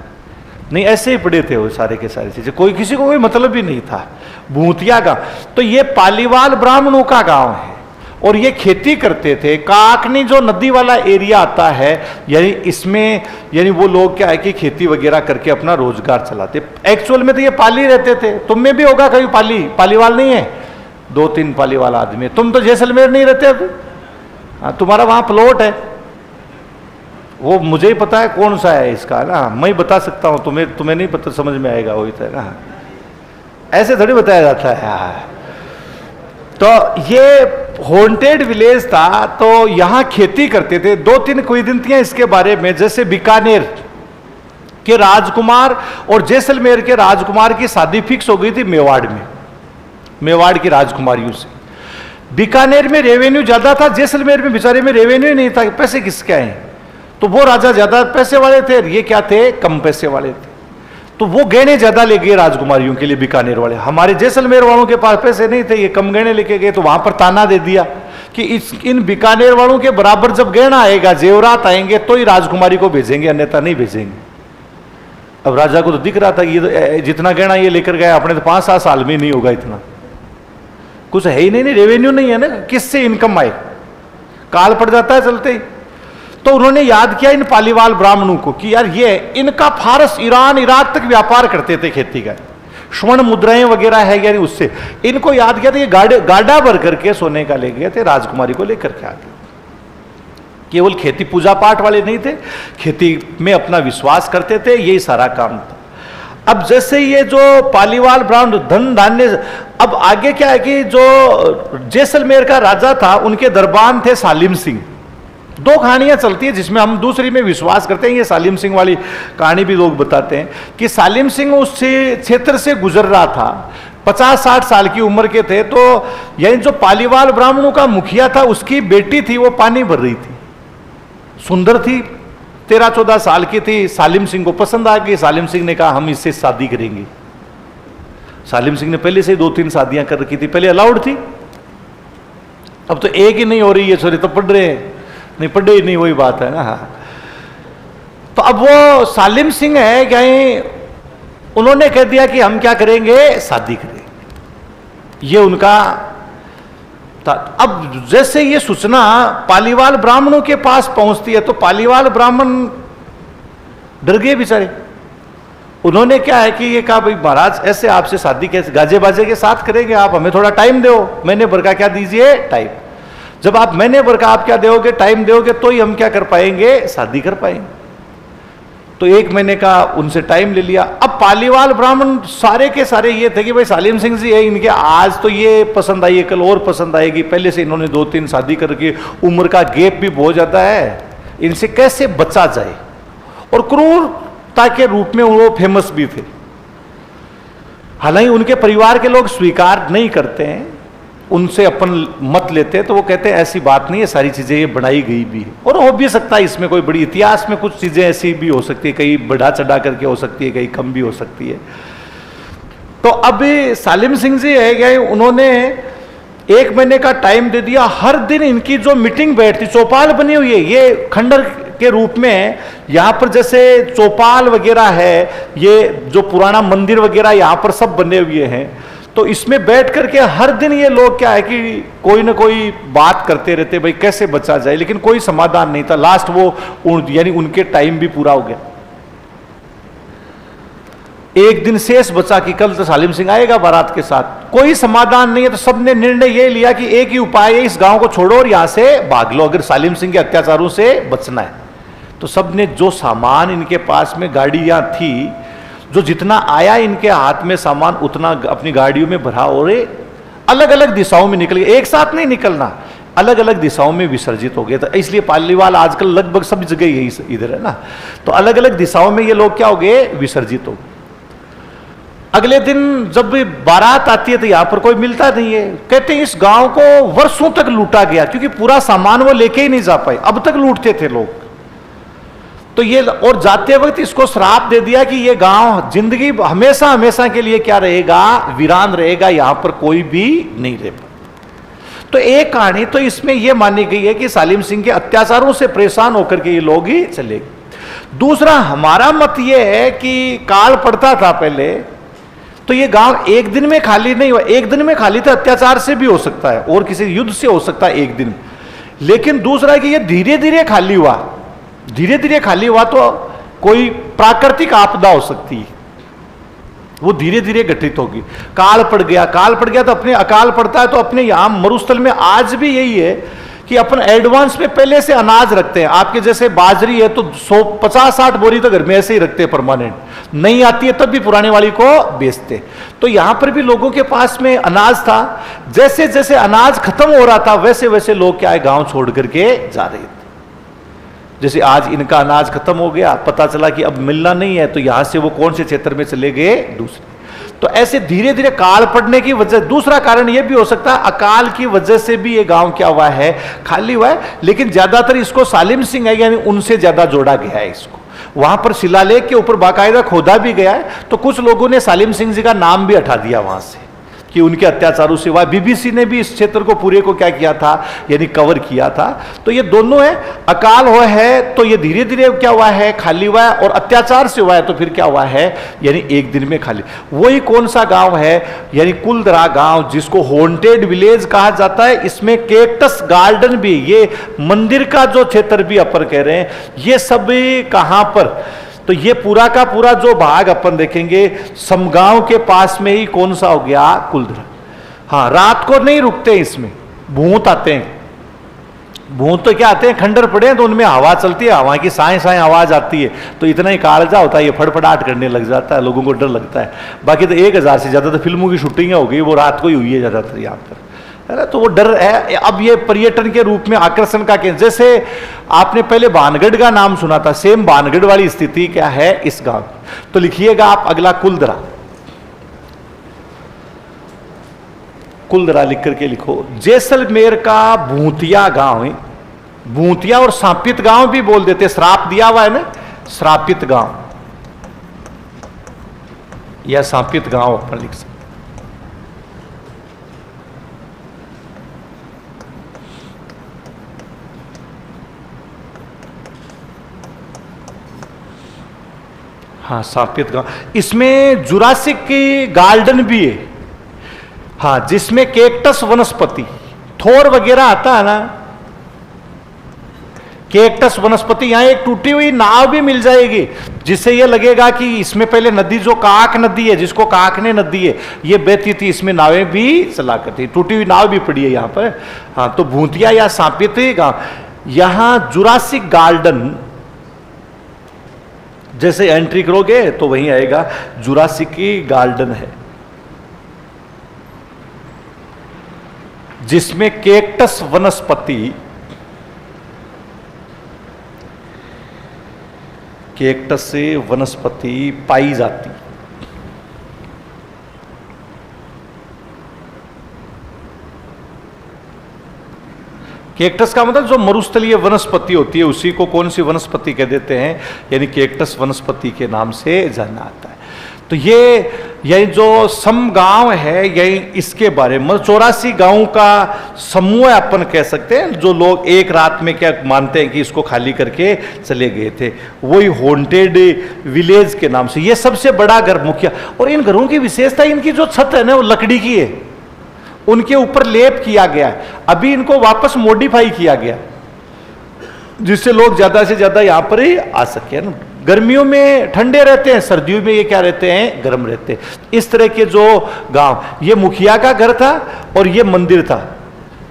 नहीं, ऐसे ही पड़े थे वो सारे के सारे चीजें, कोई किसी को कोई मतलब ही नहीं था। भूतिया गांव, तो ये पालीवाल ब्राह्मणों का गांव है। और ये खेती करते थे। काकनी जो नदी वाला एरिया आता है, यानी इसमें यानी वो लोग क्या है कि खेती वगैरह करके अपना रोजगार चलाते। एक्चुअल में तो ये पाली रहते थे। तुम में भी होगा कभी पालीवाल नहीं है? 2-3 पालीवाल आदमी। तुम तो जैसलमेर नहीं रहते अभी। हाँ, तुम्हारा वहां प्लॉट है, वो मुझे ही पता है कौन सा है इसका ना, मैं ही बता सकता हूं, तुम्हें नहीं पता, समझ में आएगा वही तो है ना, ऐसे थोड़ी बताया जाता है यार। तो ये हॉन्टेड विलेज था, तो यहां खेती करते थे। 2-3 किंवदंतियां इसके बारे में, जैसे बीकानेर के राजकुमार और जैसलमेर के राजकुमार की शादी फिक्स हो गई थी मेवाड़ में, मेवाड़ की राजकुमारियों से। बीकानेर में रेवेन्यू ज्यादा था, जैसलमेर में बेचारे में रेवेन्यू नहीं था, पैसे किसके आए? तो वो राजा ज्यादा पैसे वाले थे, ये क्या थे? कम पैसे वाले थे। तो वो गहने ज्यादा ले गए राजकुमारियों के लिए बीकानेर वाले। हमारे जैसलमेर वालों के पास पैसे नहीं थे, ये कम गहने लेके गए। तो वहां पर ताना दे दिया कि इन बीकानेर वालों के बराबर जब गहना आएगा, जेवरात आएंगे, तो ही राजकुमारी को भेजेंगे, अन्यथा नहीं भेजेंगे। अब राजा को तो दिख रहा था कि ये जितना गहना ये लेकर गया अपने, तो 5-7 साल में नहीं होगा इतना, कुछ है ही नहीं, रेवेन्यू नहीं है ना, किससे इनकम आए? काल पड़ जाता है चलते ही। तो उन्होंने याद किया इन पालीवाल ब्राह्मणों को कि यार ये इनका फारस, ईरान, इराक तक व्यापार करते थे खेती का, स्वर्ण मुद्राएं वगैरह है, यानी उससे इनको याद किया था। ये गाड़ा भर करके सोने का ले गए थे, राजकुमारी को लेकर के आते। केवल खेती पूजा पाठ वाले नहीं थे, खेती में अपना विश्वास करते थे, यही सारा काम था। अब जैसे ये जो पालीवाल ब्राह्मण धन धान्य, अब आगे क्या है कि जो जैसलमेर का राजा था, उनके दरबान थे सालिम सिंह। 2 कहानियां चलती है जिसमें हम दूसरी में विश्वास करते हैं। ये सालिम सिंह वाली कहानी भी लोग बताते हैं कि सालिम सिंह उस क्षेत्र से गुजर रहा था, 50-60 साल की उम्र के थे। तो यानी जो पालीवाल ब्राह्मणों का मुखिया था, उसकी बेटी थी, वो पानी भर रही थी, सुंदर थी, 13-14 साल की थी। सालिम सिंह को पसंद आ गई। सालिम सिंह ने कहा हम इससे शादी करेंगे। सालिम सिंह ने पहले से 2-3 शादियां कर रखी थी, पहले अलाउड थी, अब तो एक ही नहीं हो रही है, सॉरी तो पढ़ रहे हैं, नहीं पढ़े ही नहीं, वही बात है ना। हाँ, तो अब वो सालिम सिंह है क्या, उन्होंने कह दिया कि हम क्या करेंगे, शादी करेंगे, ये उनका था। अब जैसे ये सूचना पालीवाल ब्राह्मणों के पास पहुंचती है, तो पालीवाल ब्राह्मण डर गए बेचारे। उन्होंने क्या है कि ये कहा भाई महाराज ऐसे आपसे शादी कैसे गाजे बाजे के साथ करेंगे, आप हमें थोड़ा टाइम दो, महीने भर का क्या दीजिए टाइम। जब आप महीने भर का आप क्या दोगे, टाइम दोगे, तो ही हम क्या कर पाएंगे, शादी कर पाएंगे। तो 1 महीने का उनसे टाइम ले लिया। अब पालीवाल ब्राह्मण सारे के सारे ये थे कि भाई सालिम सिंह जी है, इनके आज तो ये पसंद आई है, कल और पसंद आएगी, पहले से इन्होंने 2-3 शादी करके, उम्र का गैप भी बहुत ज्यादा है, इनसे कैसे बचा जाए। और क्रूरता के रूप में वो फेमस भी थे। हालांकि उनके परिवार के लोग स्वीकार नहीं करते हैं, उनसे अपन मत लेते हैं, तो वो कहते हैं ऐसी बात नहीं है, सारी चीजें ये बनाई गई भी है। और हो भी सकता है इसमें कोई बड़ी, इतिहास में कुछ चीजें ऐसी भी हो सकती है, कहीं बढ़ा चढ़ा करके हो सकती है, कहीं कम भी हो सकती है। तो अब सालिम सिंह जी है गए, उन्होंने 1 महीने का टाइम दे दिया। हर दिन इनकी जो मीटिंग बैठती, चौपाल बनी हुई है, ये खंडर के रूप में, यहां पर जैसे चौपाल वगैरह है, ये जो पुराना मंदिर वगैरह यहां पर सब बने हुए हैं। तो इसमें बैठ करके हर दिन ये लोग क्या है कि कोई ना कोई बात करते रहते, भाई कैसे बचा जाए, लेकिन कोई समाधान नहीं था। लास्ट वो यानी उनके टाइम भी पूरा हो गया। एक दिन शेष बचा कि कल तो सालिम सिंह आएगा बारात के साथ, कोई समाधान नहीं है। तो सबने निर्णय ये लिया कि एक ही उपाय है, इस गांव को छोड़ो और यहां से भाग लो, अगर सालिम सिंह के अत्याचारों से बचना है। तो सबने जो सामान इनके पास में गाड़ियां थी, जो जितना आया इनके हाथ में सामान, उतना अपनी गाड़ियों में भरा और अलग अलग दिशाओं में निकल गए। एक साथ नहीं निकलना, अलग अलग दिशाओं में विसर्जित हो गए। तो इसलिए पालीवाल आजकल लगभग सब जगह यही इधर है ना, तो अलग अलग दिशाओं में ये लोग क्या हो गए, विसर्जित हो गए। अगले दिन जब बारात आती है तो यहां पर कोई मिलता नहीं है। कहते हैं इस गांव को वर्षों तक लूटा गया, क्योंकि पूरा सामान वो लेके ही नहीं जा पाए, अब तक लूटते थे लोग। तो ये, और जाते वक्त इसको श्राप दे दिया कि ये गांव जिंदगी हमेशा हमेशा के लिए क्या रहेगा, वीरान रहेगा, यहां पर कोई भी नहीं रह पाता। तो एक कहानी तो इसमें यह मानी गई है कि सालिम सिंह के अत्याचारों से परेशान होकर के ये लोग ही चले गए। दूसरा हमारा मत यह है कि काल पड़ता था पहले, तो ये गांव एक दिन में खाली नहीं हुआ। एक दिन में खाली तो अत्याचार से भी हो सकता है और किसी युद्ध से हो सकता है एक दिन, लेकिन दूसरा है कि ये धीरे धीरे खाली हुआ। धीरे धीरे खाली हुआ तो कोई प्राकृतिक आपदा हो सकती है, वो धीरे धीरे घटित होगी। काल पड़ गया, काल पड़ गया तो अपने अकाल पड़ता है तो अपने यहां मरुस्थल में आज भी यही है कि अपन एडवांस में पहले से अनाज रखते हैं। आपके जैसे बाजरी है तो 150-60 बोरी तो घर में ऐसे ही रखते हैं परमानेंट, नहीं आती है तब भी पुराने वाली को बेचते। तो यहां पर भी लोगों के पास में अनाज था। जैसे जैसे अनाज खत्म हो रहा था वैसे वैसे लोग क्या है गांव छोड़ करके जा रहे थे। जैसे आज इनका अनाज खत्म हो गया, पता चला कि अब मिलना नहीं है, तो यहां से वो कौन से क्षेत्र में चले गए दूसरे। तो ऐसे धीरे धीरे काल पड़ने की वजह, दूसरा कारण यह भी हो सकता है अकाल की वजह से भी ये गांव क्या हुआ है, खाली हुआ है। लेकिन ज्यादातर इसको सालिम सिंह है यानी उनसे ज्यादा जोड़ा गया है इसको। वहां पर शिलालेख के ऊपर बाकायदा खोदा भी गया है, तो कुछ लोगों ने सालिम सिंह जी का नाम भी हटा दिया वहां से कि उनके अत्याचारों से हुआ। बीबीसी ने भी इस क्षेत्र को पूरे को क्या किया था, यानी कवर किया था। तो ये दोनों है, अकाल हुआ है तो ये धीरे धीरे क्या हुआ है, खाली हुआ है, और अत्याचार से हुआ है तो फिर क्या हुआ है, यानी एक दिन में खाली। वही कौन सा गांव है, यानी कुलदरा गांव, जिसको हॉन्टेड विलेज कहा जाता है। इसमें केक्टस गार्डन भी, ये मंदिर का जो क्षेत्र भी अपन कह रहे हैं, ये सब कहां पर, तो ये पूरा का पूरा जो भाग अपन देखेंगे समगांव के पास में ही कौन सा हो गया, कुलदरा। हाँ, रात को नहीं रुकते इसमें, भूत आते हैं। भूत तो क्या आते हैं, खंडर पड़े हैं तो उनमें हवा चलती है, हवा की साए साए आवाज आती है, तो इतना ही कालजा होता है, ये फड़फड़ाहट करने लग जाता है, लोगों को डर लगता है। बाकी तो 1000 से ज्यादा तो फिल्मों की शूटिंग हो गई, वो रात को ही हुई है ज्यादातर यहाँ पर, है ना। तो वो डर है। अब ये पर्यटन के रूप में आकर्षण का केंद्र, जैसे आपने पहले भानगढ़ का नाम सुना था, सेम भानगढ़ वाली स्थिति क्या है इस गांव। तो लिखिएगा आप अगला कुलदरा, कुलदरा लिख करके लिखो। जैसलमेर का भूतिया गांव है, भूतिया और सांपित गांव भी बोल देते, श्राप दिया हुआ है ना, श्रापित गांव या सांपित गांव अपन लिख सकते। हाँ, सांपित गांव। इसमें जुरासिक की गार्डन भी है, हाँ, जिसमें केक्टस वनस्पति, थोर वगैरह आता है ना, केक्टस वनस्पति। यहां एक टूटी हुई नाव भी मिल जाएगी, जिससे यह लगेगा कि इसमें पहले नदी, जो काक नदी है, जिसको काकने नदी है, ये बहती थी, इसमें नावें भी चला करती, टूटी हुई नाव भी पड़ी है यहां पर। हाँ, तो भूतिया या सांपित गांव। यहां जुरासिक गार्डन, जैसे एंट्री करोगे तो वहीं आएगा जुरासिक गार्डन है, जिसमें केक्टस वनस्पति, केक्टस से वनस्पति पाई जाती। केक्टस का मतलब जो मरुस्थलीय वनस्पति होती है उसी को कौन सी वनस्पति कह देते हैं, यानी केक्टस वनस्पति के नाम से जाना आता है। तो यही जो सम गांव है, यही इसके बारे में 84 गांवों का समूह अपन कह सकते हैं, जो लोग एक रात में क्या मानते हैं कि इसको खाली करके चले गए थे, वही हॉन्टेड विलेज के नाम से। ये सबसे बड़ा घर मुखिया, और इन घरों की विशेषता, इनकी जो छत है ना वो लकड़ी की है, उनके ऊपर लेप किया गया है। अभी इनको वापस मॉडिफाई किया गया जिससे लोग ज्यादा से ज्यादा यहां पर ही आ सके ना। गर्मियों में ठंडे रहते हैं, सर्दियों में ये क्या रहते हैं, गर्म रहते हैं। इस तरह के जो गांव, ये मुखिया का घर था और ये मंदिर था।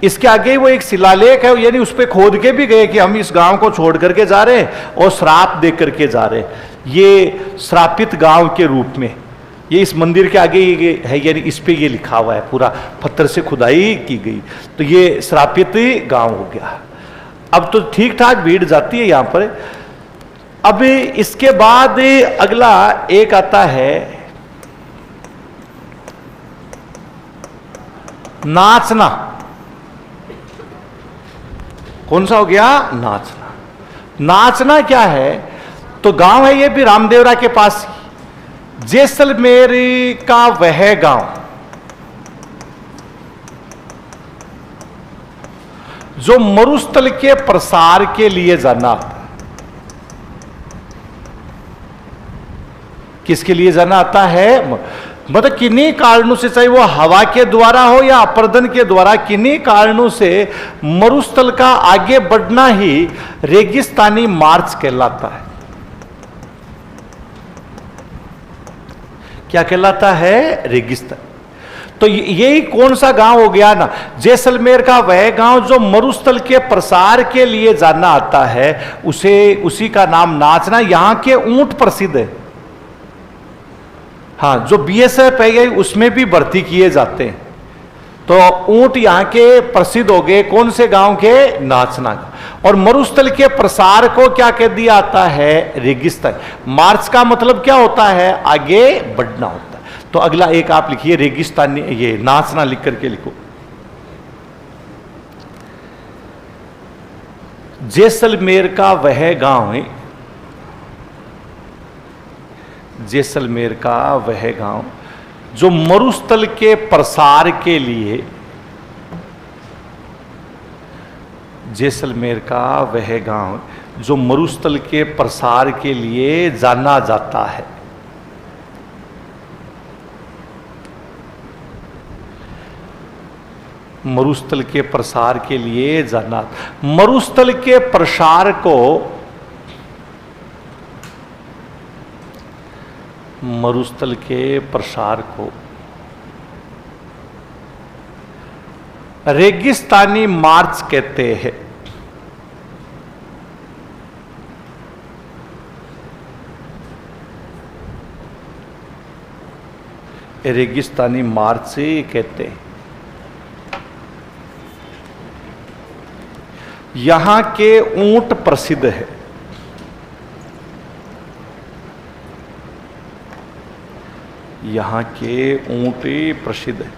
इसके आगे वो एक शिलालेख है, यानी उस पर खोद के भी गए कि हम इस गांव को छोड़ करके जा रहे हैं और श्राप दे करके जा रहे हैं, ये श्रापित गांव के रूप में। ये इस मंदिर के आगे ये है, यानी इस पे ये लिखा हुआ है, पूरा पत्थर से खुदाई की गई। तो ये श्रापित गांव हो गया। अब तो ठीक ठाक भीड़ जाती है यहां पर। अब इसके बाद अगला एक आता है नाचना। कौन सा हो गया, नाचना। नाचना क्या है, तो गांव है ये भी रामदेवरा के पास, जैसलमेर का वह गांव जो मरुस्थल के प्रसार के लिए जाना। किसके लिए जाना आता है, मतलब किन्हीं कारणों से, चाहे वो हवा के द्वारा हो या अपर्दन के द्वारा, किन्हीं कारणों से मरुस्थल का आगे बढ़ना ही रेगिस्तानी मार्च कहलाता है। क्या कहलाता है? रेगिस्तान। तो यही कौन सा गांव हो गया ना, जैसलमेर का वह गांव जो मरुस्थल के प्रसार के लिए जाना आता है, उसी का नाम नाचना। यहां के ऊंट प्रसिद्ध है। हाँ, जो बीएसएफ है उसमें भी भर्ती किए जाते हैं। तो ऊंट यहां के प्रसिद्ध हो गए, कौन से गांव के? नाचना। और मरुस्थल के प्रसार को क्या कह दिया आता है? रेगिस्तान। मार्च का मतलब क्या होता है? आगे बढ़ना होता है। तो अगला एक आप लिखिए, रेगिस्तानी, ये नाचना लिख करके लिखो। जैसलमेर का वह गांव है, जैसलमेर का वह गांव जो मरुस्थल के प्रसार के लिए, जैसलमेर का वह गांव जो मरुस्थल के प्रसार के लिए जाना जाता है। मरुस्थल के प्रसार के लिए जाना, मरुस्थल के प्रसार को, मरुस्थल के प्रसार को रेगिस्तानी मार्च कहते हैं। रेगिस्तानी मार्च से कहते हैं। यहां के ऊंट प्रसिद्ध है। यहां के ऊंट प्रसिद्ध है।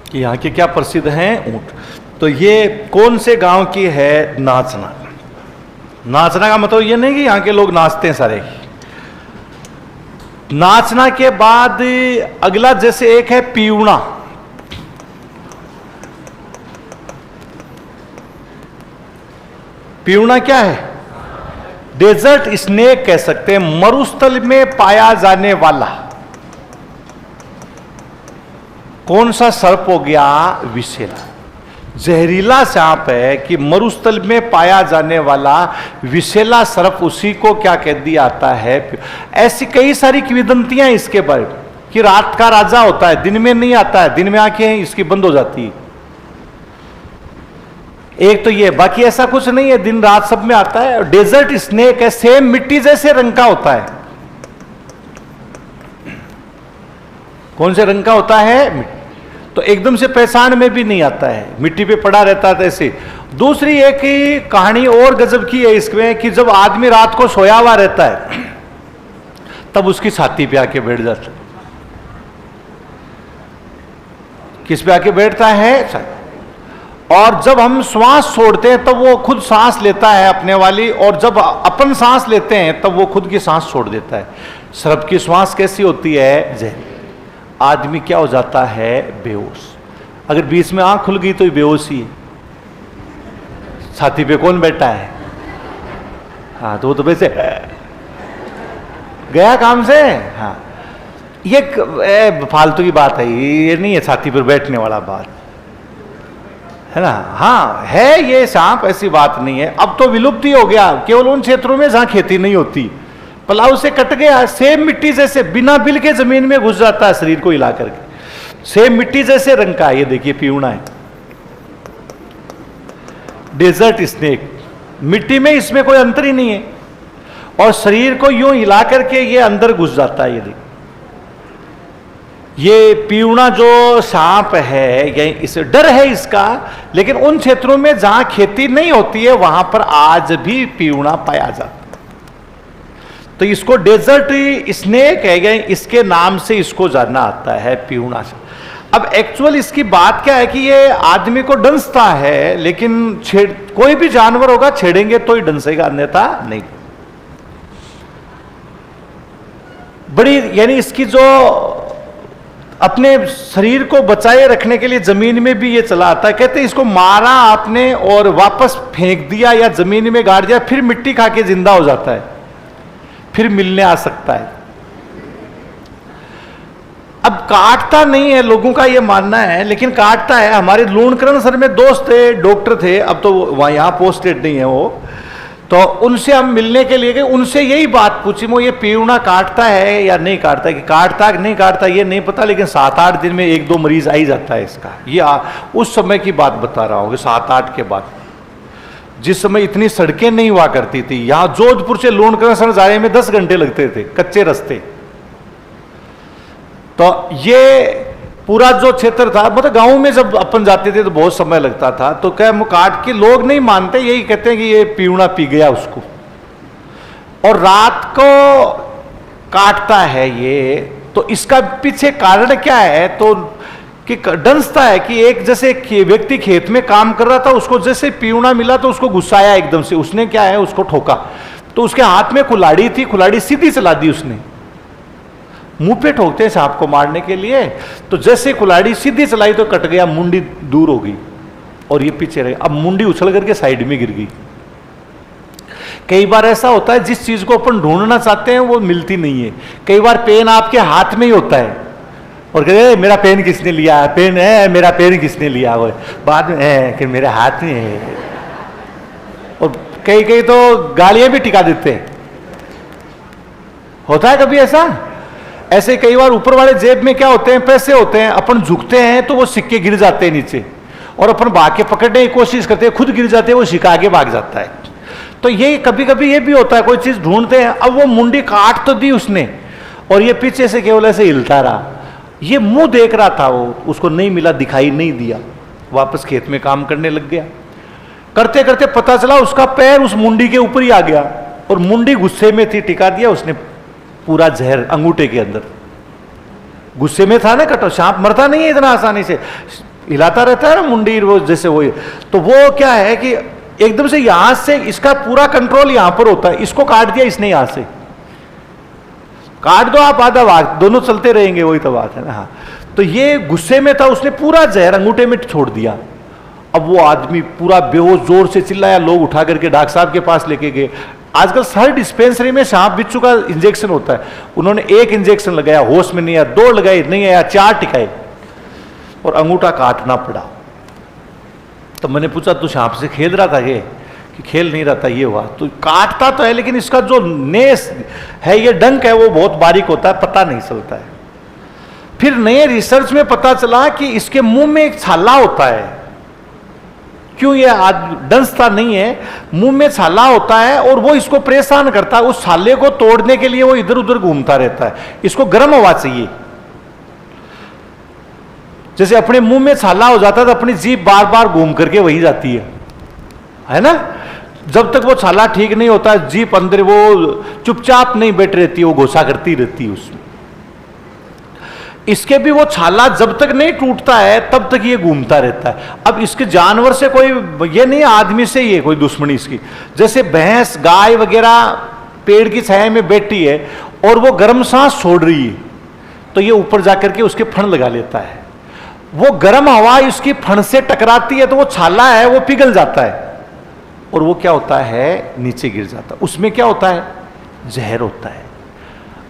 कि यहाँ के क्या प्रसिद्ध हैं? ऊंट। तो ये कौन से गांव की है? नाचना। नाचना का मतलब ये नहीं कि यहाँ के लोग नाचते हैं सारे। नाचना के बाद अगला जैसे एक है पीवना। पीवना क्या है? डेजर्ट स्नेक कह सकते हैं, मरुस्थल में पाया जाने वाला। कौन सा सर्प हो गया? विषैला। जहरीला सांप है कि मरुस्थल में पाया जाने वाला विषैला सर्प, उसी को क्या कह दिया आता है? ऐसी कई सारी किंवदंतियां इसके बारे में कि रात का राजा होता है, दिन में नहीं आता है, दिन में आंखें इसकी बंद हो जाती है। एक तो ये, बाकी ऐसा कुछ नहीं है, दिन रात सब में आता है। डेजर्ट स्नेक है, सेम मिट्टी जैसे रंग का होता है। कौन से रंग का होता है? तो एकदम से पहचान में भी नहीं आता है, मिट्टी पे पड़ा रहता है ऐसे। दूसरी एक कहानी और गजब की है इसमें कि जब आदमी रात को सोया हुआ रहता है तब उसकी छाती पे आके बैठ जाता है। किस पे आके बैठता है? और जब हम श्वास छोड़ते हैं तब वो खुद सांस लेता है अपने वाली, और जब अपन सांस लेते हैं तब वो खुद की सांस छोड़ देता है। सर्प की श्वास कैसी होती है? जहरीली। आदमी क्या हो जाता है? बेहोश। अगर बीच में आंख खुल गई तो बेहोशी है। छाती पे कौन बैठा है? हाँ, तो वो तो वैसे गया काम से। हाँ, ये फालतू की बात है, ये नहीं है छाती पर बैठने वाला बात है ना। हाँ है, ये सांप ऐसी बात नहीं है। अब तो विलुप्त ही हो गया, केवल उन क्षेत्रों में जहां खेती नहीं होती। पलाव से कट गया, सेम मिट्टी जैसे, बिना बिल के जमीन में घुस जाता है शरीर को हिला करके। सेम मिट्टी जैसे रंग का है। ये देखिए पीवना है, डेजर्ट स्नेक। मिट्टी में इसमें कोई अंतर ही नहीं है, और शरीर को यूं हिला करके ये अंदर घुस जाता है। ये देखिए, ये पीवना जो सांप है, ये इसे डर है इसका, लेकिन उन क्षेत्रों में जहां खेती नहीं होती है वहां पर आज भी पीवना पाया जाता है। तो इसको डेजर्ट स्नेक है, या इसके नाम से इसको जानना आता है, पीवना से। अब एक्चुअल इसकी बात क्या है कि ये आदमी को डंसता है, लेकिन कोई भी जानवर होगा छेड़ेंगे तो ही डंसेगा, अन्यथा नहीं। बड़ी यानी इसकी जो अपने शरीर को बचाए रखने के लिए जमीन में भी ये चला आता है। कहते हैं इसको मारा आपने और वापस फेंक दिया या जमीन में गाड़ दिया, फिर मिट्टी खा के जिंदा हो जाता है, फिर मिलने आ सकता है। अब काटता नहीं है, लोगों का ये मानना है, लेकिन काटता है। हमारे लूणकरण सर में दोस्त थे, डॉक्टर थे, अब तो वहां यहां पोस्टेड नहीं है वो, तो उनसे हम मिलने के लिए गए। उनसे यही बात पूछी, वो ये पीवना काटता है या नहीं काटता है, कि काटता कि नहीं काटता ये नहीं पता, लेकिन 7-8 दिन में 1-2 मरीज आ ही जाता है इसका। ये उस समय की बात बता रहा हूँ कि 7-8 के बाद, जिस समय इतनी सड़कें नहीं हुआ करती थी। यहां जोधपुर से लूणकरण सर जाने में 10 घंटे लगते थे, कच्चे रास्ते। तो ये पूरा जो क्षेत्र था, मतलब गांव में जब अपन जाते थे तो बहुत समय लगता था। तो क्या काट के लोग नहीं मानते, यही कहते हैं कि ये पीवना पी गया उसको, और रात को काटता है ये। तो इसका पीछे कारण क्या है, तो कि डंसता है कि एक जैसे व्यक्ति खेत में काम कर रहा था, उसको जैसे पीवना मिला तो उसको गुस्साया एकदम से, उसने क्या है उसको ठोका। तो उसके हाथ में कुल्हाड़ी थी, कुल्हाड़ी सीधी चला दी उसने। मुंह पे ठोकते हैं सांप को मारने के लिए, तो जैसे कुल्हाड़ी सीधी चलाई तो कट गया, मुंडी दूर हो गई और ये पीछे रही। अब मुंडी उछल करके साइड में गिर गई। कई बार ऐसा होता है जिस चीज को अपन ढूंढना चाहते हैं वो मिलती नहीं है। कई बार पेन आपके हाथ में ही होता है और कहते हैं मेरा पेन किसने लिया, पेन है मेरा पेन किसने लिया, वो बाद में है कि मेरे हाथ में है। और कई तो गालियां भी टिका देते हैं। होता है कभी ऐसा? ऐसे कई बार ऊपर वाले जेब में क्या होते हैं, पैसे होते हैं, अपन झुकते हैं तो वो सिक्के गिर जाते हैं नीचे, और अपन भाग के पकड़ने की कोशिश करते हैं, खुद गिर जाते हैं, वो सिक्का आगे भाग जाता है। तो ये कभी कभी ये भी होता है, कोई चीज ढूंढते हैं, अब वो मुंडी काट तो दी उसने और ये पीछे से केवल ऐसे हिलता रहा। ये मुंह देख रहा था, वो उसको नहीं मिला, दिखाई नहीं दिया, वापस खेत में काम करने लग गया। करते करते पता चला उसका पैर उस मुंडी के ऊपर ही आ गया और मुंडी गुस्से में थी, टिका दिया उसने पूरा जहर अंगूठे के अंदर। गुस्से में था ना, कटो सांप मरता नहीं है इतना आसानी से, हिलाता रहता है ना मुंडी, वो जैसे वो। तो वो क्या है कि एकदम से यहां से इसका पूरा कंट्रोल यहां पर होता है। इसको काट दिया इसने, यहां से काट दो आप आधा भाग, दोनों चलते रहेंगे, वही तो बात है ना। हाँ, तो ये गुस्से में था, उसने पूरा जहर अंगूठे में छोड़ दिया। अब वो आदमी पूरा बेहोश, जोर से चिल्लाया, लोग उठा करके डॉक्टर साहब के पास लेके गए। आजकल हर डिस्पेंसरी में सांप बिच्छू का इंजेक्शन होता है। उन्होंने 1 इंजेक्शन लगाया, होश में नहीं आया, 2 लगाए नहीं आया, 4 टिकाए और अंगूठा काटना पड़ा। तो मैंने पूछा तू सांप से खेल रहा था ये, कि खेल नहीं रहा था, ये हुआ। तो काटता तो है लेकिन इसका जो नेस है, ये डंक है, वो बहुत बारीक होता है, पता नहीं चलता है। फिर नए रिसर्च में पता चला कि इसके मुंह में एक छाला होता है। क्यों ये डंसता नहीं है, मुंह में छाला होता है और वो इसको परेशान करता है। उस छाले को तोड़ने के लिए वो इधर उधर घूमता रहता है। इसको गर्म हवा चाहिए। जैसे अपने मुंह में छाला हो जाता है तो अपनी जीभ बार बार घूम करके वही जाती है ना। जब तक वो छाला ठीक नहीं होता, जीभ अंदर वो चुपचाप नहीं बैठ रहती, वो घोषा करती रहती है उसमें। इसके भी वो छाला जब तक नहीं टूटता है तब तक ये घूमता रहता है। अब इसके जानवर से कोई ये नहीं, आदमी से ये कोई दुश्मनी इसकी। जैसे भैंस गाय वगैरह पेड़ की छाया में बैठी है और वो गर्म सांस छोड़ रही है, तो ये ऊपर जाकर के उसके फण लगा लेता है। वो गर्म हवा इसकी फण से टकराती है तो वो छाला है वो पिघल जाता है और वो क्या होता है, नीचे गिर जाता है। उसमें क्या होता है, जहर होता है।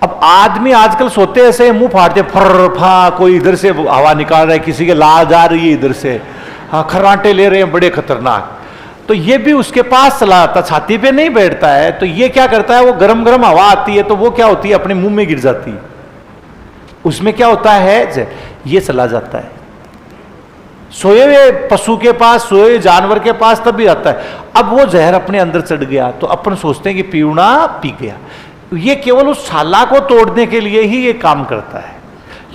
अब आदमी आजकल सोते ऐसे मुंह फाड़ते, फर फा, कोई इधर से हवा निकाल रहा है, किसी के लाल जा रही है इधर से, हाँ खर्राटे ले रहे हैं बड़े खतरनाक। तो ये भी उसके पास चला आता, छाती पे नहीं बैठता है। तो ये क्या करता है, वो गरम गरम हवा आती है तो वो क्या होती है, अपने मुंह में गिर जाती है। उसमें क्या होता है, ये चला जाता है। सोए हुए पशु के पास, सोए हुए जानवर के पास तब भी आता है। अब वो जहर अपने अंदर चढ़ गया तो अपन सोचते हैं कि पीवना पी गया। ये केवल उस छाला को तोड़ने के लिए ही ये काम करता है।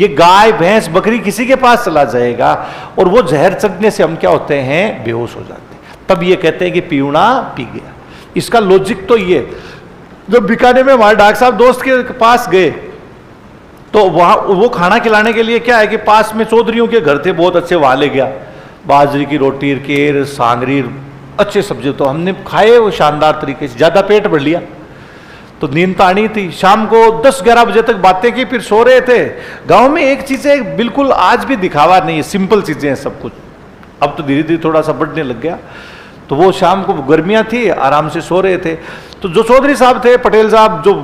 ये गाय भैंस बकरी किसी के पास चला जाएगा और वो जहर चढ़ने से हम क्या होते हैं, बेहोश हो जाते हैं। तब ये कहते हैं कि पीवना पी गया। इसका लॉजिक तो ये, जब बीकानेर में हमारे डॉक्टर साहब दोस्त के पास गए तो वहां वो खाना खिलाने के लिए क्या है कि पास में चौधरियों के घर थे बहुत अच्छे, वहां ले गया। बाजरी की रोटी, केर, सांगरी, अच्छे सब्जी तो हमने खाए वो शानदार तरीके से, ज्यादा पेट भर लिया। तो नींद तो आनी थी। शाम को 10-11 बजे तक बातें की, फिर सो रहे थे। गांव में एक चीजें बिल्कुल आज भी दिखावा नहीं है, सिंपल चीजें हैं सब कुछ। अब तो धीरे धीरे थोड़ा सा बढ़ने लग गया। तो वो शाम को गर्मियां थी, आराम से सो रहे थे। तो जो चौधरी साहब थे, पटेल साहब जो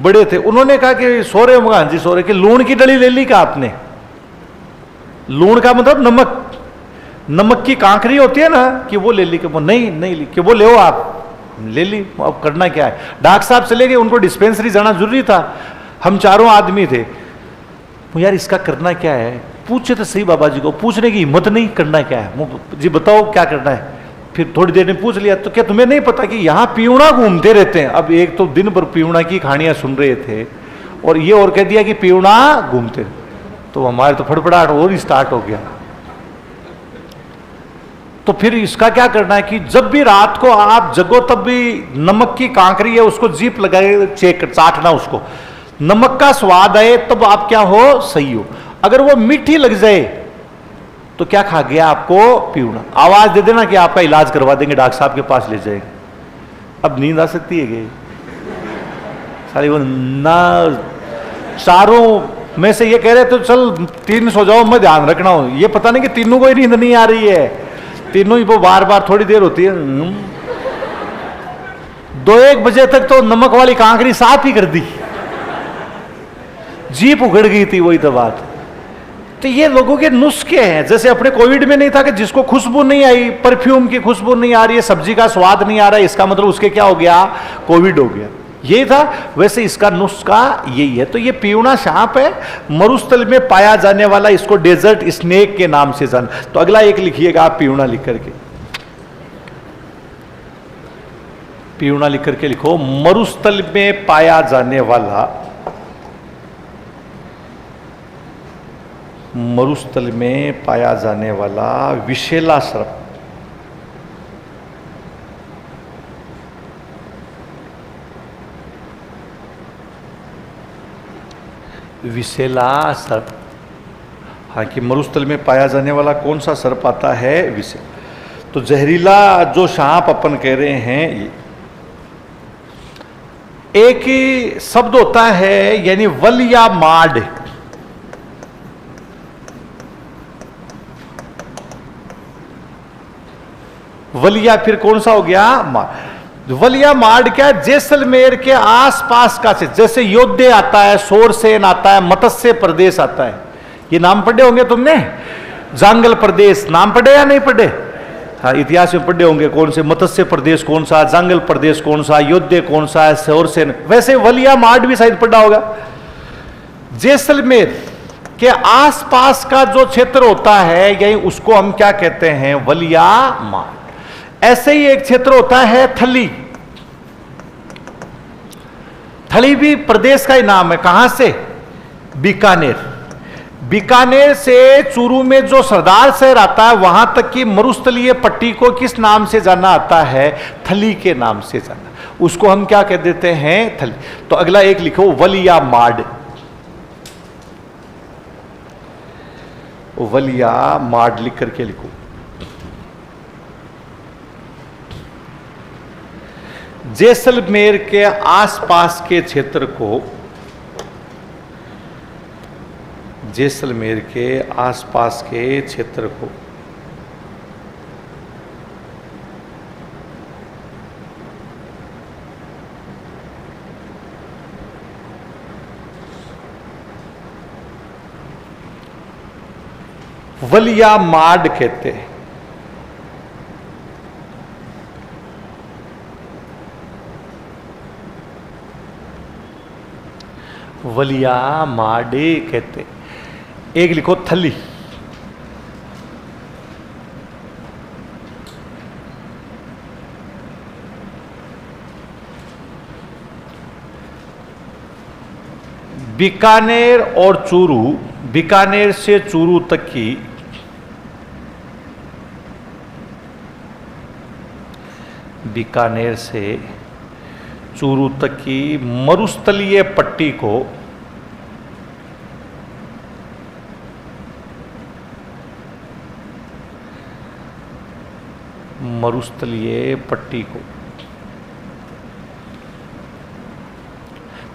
बड़े थे, उन्होंने कहा कि सो रहे होंगे? हाँ जी सो रहे। कि लूण की डली ले ली क्या आपने? लूण का मतलब नमक, नमक की कांकरी होती है ना, कि वो ले ली? कि वो नहीं ली। कि वो ले हो आप? ले ली। अब करना क्या है? डॉक्टर साहब चले गए, उनको डिस्पेंसरी जाना जरूरी था। हम चारों आदमी थे। यार इसका करना क्या है? पूछे तो सही बाबा जी को, पूछने की हिम्मत नहीं, करना क्या है जी बताओ क्या करना है? फिर थोड़ी देर में पूछ लिया, तो क्या तुम्हें नहीं पता कि यहां पीवड़ा घूमते रहते हैं? अब एक तो दिन भर पीवड़ा की कहानियां सुन रहे थे, और ये और कह दिया कि पीवड़ा घूमते, तो हमारे तो फड़फड़ाहट और ही स्टार्ट हो गया। तो फिर इसका क्या करना है कि जब भी रात को आप जगो, तब भी नमक की कांकरी है उसको जीप लगाए, चाटना, उसको नमक का स्वाद आए, तब आप क्या हो? सही हो। अगर वो मीठी लग जाए तो क्या खा गया? आपको पीवड़ा। आवाज दे देना कि आपका इलाज करवा देंगे, डॉक्टर साहब के पास ले जाएंगे। अब नींद आ सकती है कि सारी वो ना, चारों में से ये कह रहे तो चल 3 सो जाओ, मैं ध्यान रखना हो। ये पता नहीं कि तीनों को ही नींद नहीं आ रही है, तीनों ही वो बार बार थोड़ी देर होती है। 2-1 बजे तक तो नमक वाली कांकरी साफ ही कर दी, जीप उगड़ गई थी। वही तो बात। तो ये लोगों के नुस्खे हैं। जैसे अपने कोविड में नहीं था कि जिसको खुशबू नहीं आई, परफ्यूम की खुशबू नहीं आ रही है, सब्जी का स्वाद नहीं आ रहा है, इसका मतलब उसके क्या हो गया? कोविड हो गया। यही था। वैसे इसका नुस्खा यही है। तो ये पीवड़ा सांप है, मरुस्थल में पाया जाने वाला, इसको डेजर्ट स्नेक के नाम से जान। तो अगला एक लिखिएगा आप, पीवड़ा लिख करके, पीवड़ा लिख करके लिखो, मरुस्थल में पाया जाने वाला, मरुस्थल में पाया जाने वाला विषैला सर्प। विषैला सर्प। हाँ, कि मरुस्थल में पाया जाने वाला कौन सा सर्प आता है? विषै। तो जहरीला जो सांप अपन कह रहे हैं, एक ही शब्द होता है, यानी वल या माड। वलिया फिर कौन सा हो गया? माड। वलिया माड क्या है? जैसलमेर के आसपास का से, जैसे योद्धे आता है, सोरसेन आता है, मत्स्य प्रदेश आता है। ये नाम पढ़े होंगे तुमने? जांगल प्रदेश नाम पढ़े या नहीं पढ़े? हाँ, इतिहास में पढ़े होंगे। कौन से? मत्स्य प्रदेश कौन सा, जांगल प्रदेश कौन सा, योद्धे कौन सा है, सोरसेन। वैसे वलिया माड भी शायद पढ़ा होगा। जैसलमेर के आसपास का जो क्षेत्र होता है, यही उसको हम क्या कहते हैं? वलिया माड। ऐसे ही एक क्षेत्र होता है थली। थली भी प्रदेश का ही नाम है। कहां से? बीकानेर। बीकानेर से चूरू में जो सरदार शहर आता है, वहां तक की मरुस्थलीय पट्टी को किस नाम से जाना आता है? थली के नाम से जाना। उसको हम क्या कह देते हैं? थली। तो अगला एक लिखो, वलिया माड। वलिया माड लिख करके लिखो। जैसलमेर के आसपास के क्षेत्र को, जैसलमेर के आसपास के क्षेत्र को वलिया माड कहते हैं। वलिया माडे कहते। एक लिखो थली। बीकानेर और चूरू, बीकानेर से चूरू तक की बीकानेर से चूरू तक की मरुस्थलीय पट्टी को मरुस्थलीय पट्टी को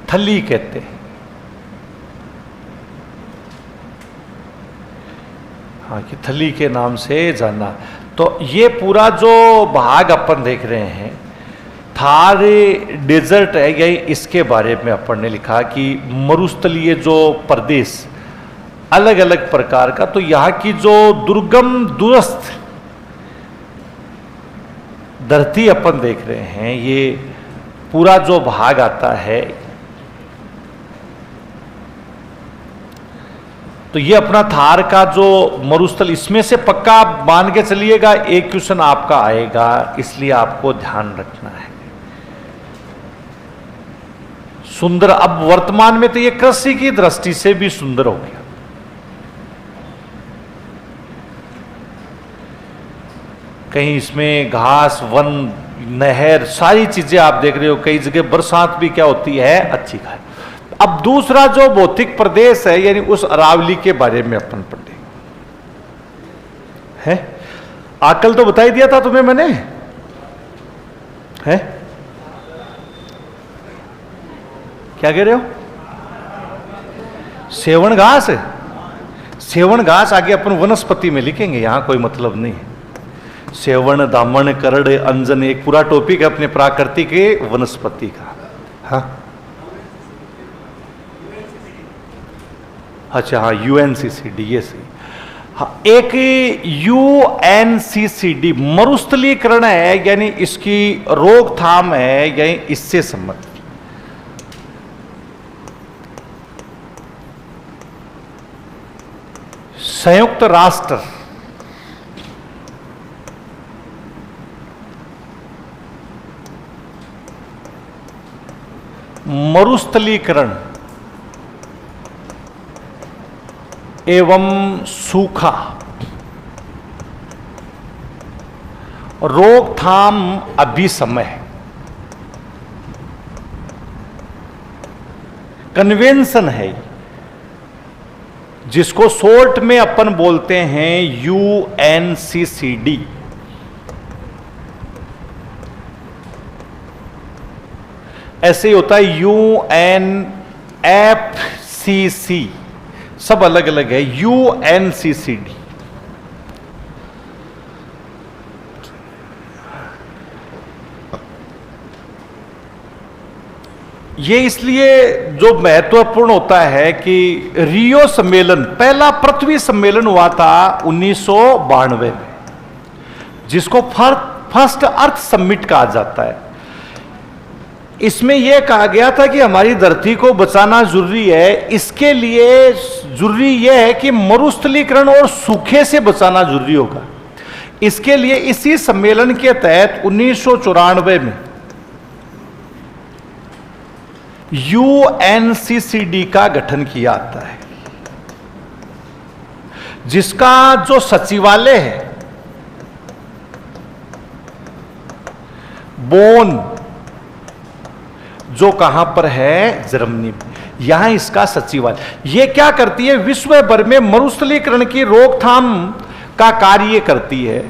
थली कहते हैं। हाँ, कि थली के नाम से जाना। तो ये पूरा जो भाग अपन देख रहे हैं थार डेजर्ट है, यही इसके बारे में अपन ने लिखा कि मरुस्थलीय जो प्रदेश अलग अलग प्रकार का, तो यहाँ की जो दुर्गम दूरस्थ धरती अपन देख रहे हैं, ये पूरा जो भाग आता है, तो ये अपना थार का जो मरुस्थल, इसमें से पक्का मान के चलिएगा एक क्वेश्चन आपका आएगा, इसलिए आपको ध्यान रखना है। सुंदर, अब वर्तमान में तो ये कृषि की दृष्टि से भी सुंदर हो गया। कहीं इसमें घास, वन, नहर, सारी चीजें आप देख रहे हो। कई जगह बरसात भी क्या होती है, अच्छी खाए। अब दूसरा जो भौतिक प्रदेश है, यानी उस अरावली के बारे में अपन पढ़े हैं। आकल तो बता ही दिया था तुम्हें मैंने, है क्या कह रहे हो? सेवण घास, सेवण घास आगे अपन वनस्पति में लिखेंगे, यहां कोई मतलब नहीं है। सेवण, दामन, करड़, अंजन, एक पूरा टॉपिक है अपने प्राकृतिक वनस्पति का। हाँ अच्छा, हाँ यूएनसीसीडी, ये सही। हाँ, एक यूएनसीसीडी मरुस्थलीकरण है, यानी इसकी रोकथाम है, यानी इससे संबंधित। संयुक्त राष्ट्र मरुस्थलीकरण एवं सूखा रोकथाम अभिसमय कन्वेंशन है, जिसको शॉर्ट में अपन बोलते हैं यूएनसीसीडी। ऐसे ही होता है यूएनएफसीसी, सब अलग अलग है। यूएनसीसीडी ये इसलिए जो महत्वपूर्ण होता है कि रियो सम्मेलन, पहला पृथ्वी सम्मेलन हुआ था 1992 में, जिसको फर्स्ट अर्थ समिट कहा जाता है। इसमें यह कहा गया था कि हमारी धरती को बचाना जरूरी है। इसके लिए जरूरी यह है कि मरुस्थलीकरण और सूखे से बचाना जरूरी होगा। इसके लिए इसी सम्मेलन के तहत 1994 में यूएनसीसीडी का गठन किया जाता है, जिसका जो सचिवालय है बोन, जो कहां पर है, जर्मनी में, यहां इसका सचिवालय। यह क्या करती है, विश्व भर में मरुस्थलीकरण की रोकथाम का कार्य करती है।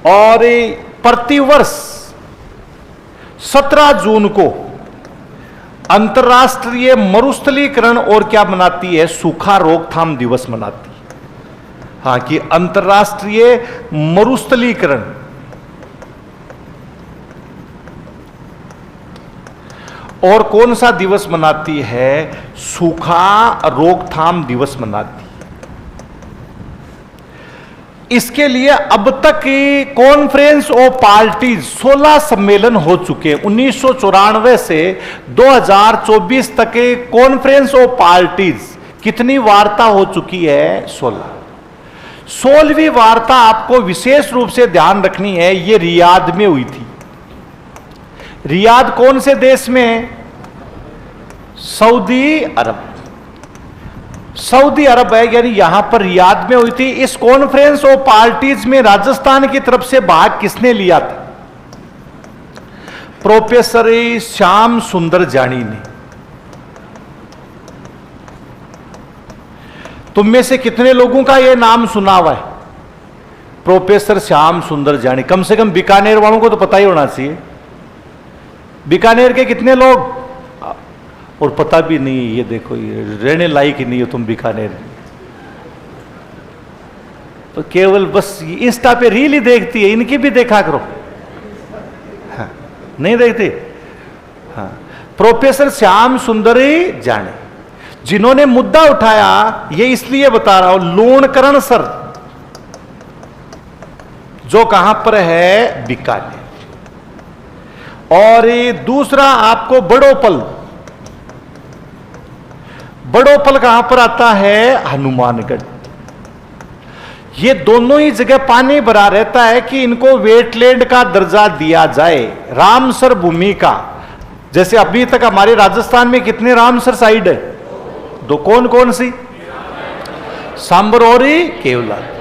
और प्रतिवर्ष 17 जून को अंतर्राष्ट्रीय मरुस्थलीकरण और क्या मनाती है, सूखा रोकथाम दिवस मनाती है। हाँ, कि अंतर्राष्ट्रीय मरुस्थलीकरण और कौन सा दिवस मनाती है, सूखा रोकथाम दिवस मनाती है। इसके लिए अब तक कॉन्फ्रेंस ऑफ पार्टीज 16 सम्मेलन हो चुके हैं। 1994 से 2024 तक कॉन्फ्रेंस ऑफ पार्टीज कितनी वार्ता हो चुकी है, 16। 16वीं वार्ता आपको विशेष रूप से ध्यान रखनी है, ये रियाद में हुई थी। रियाद कौन से देश में, सऊदी अरब। सऊदी अरब है, यानी यहां पर रियाद में हुई थी। इस कॉन्फ्रेंस ऑफ पार्टीज में राजस्थान की तरफ से भाग किसने लिया था, प्रोफेसर श्याम सुंदर जानी ने। तुम में से कितने लोगों का यह नाम सुना हुआ है, प्रोफेसर श्याम सुंदर जानी? कम से कम बीकानेर वालों को तो पता ही होना चाहिए। बीकानेर के कितने लोग, और पता भी नहीं, ये देखो ये रहने लायक ही नहीं हो तुम बीकानेर में। तो केवल बस इंस्टा पे रील ही देखती है, इनकी भी देखा करो। हाँ, नहीं देखती। हाँ, प्रोफेसर श्याम सुंदरी जाने जिन्होंने मुद्दा उठाया, ये इसलिए बता रहा हूं, लूणकरण सर जो कहां पर है, बीकानेर। और दूसरा आपको बड़ोपल, बड़ोपल कहां पर आता है, हनुमानगढ़। ये दोनों ही जगह पानी भरा रहता है कि इनको वेटलैंड का दर्जा दिया जाए, रामसर भूमि का। जैसे अभी तक हमारे राजस्थान में कितने रामसर साइड है, दो। कौन कौन सी, सांबर और केवलार।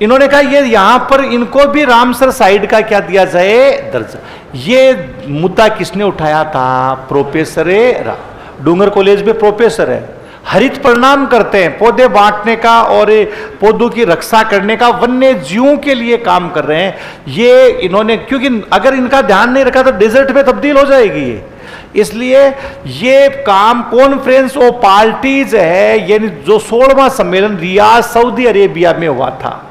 इन्होंने कहा ये यहां पर इनको भी रामसर साइड का क्या दिया जाए, दर्जा। ये मुद्दा किसने उठाया था, प्रोफेसर डूंगर कॉलेज में प्रोफेसर है, हरित परिणाम करते हैं, पौधे बांटने का और पौधों की रक्षा करने का, वन्य जीवों के लिए काम कर रहे हैं। ये इन्होंने, क्योंकि अगर इनका ध्यान नहीं रखा तो डेजर्ट में तब्दील हो जाएगी ये, इसलिए ये काम कॉन्फ्रेंस ऑफ पार्टीज है, यानी जो 16वां सम्मेलन रियाद सऊदी अरेबिया में हुआ था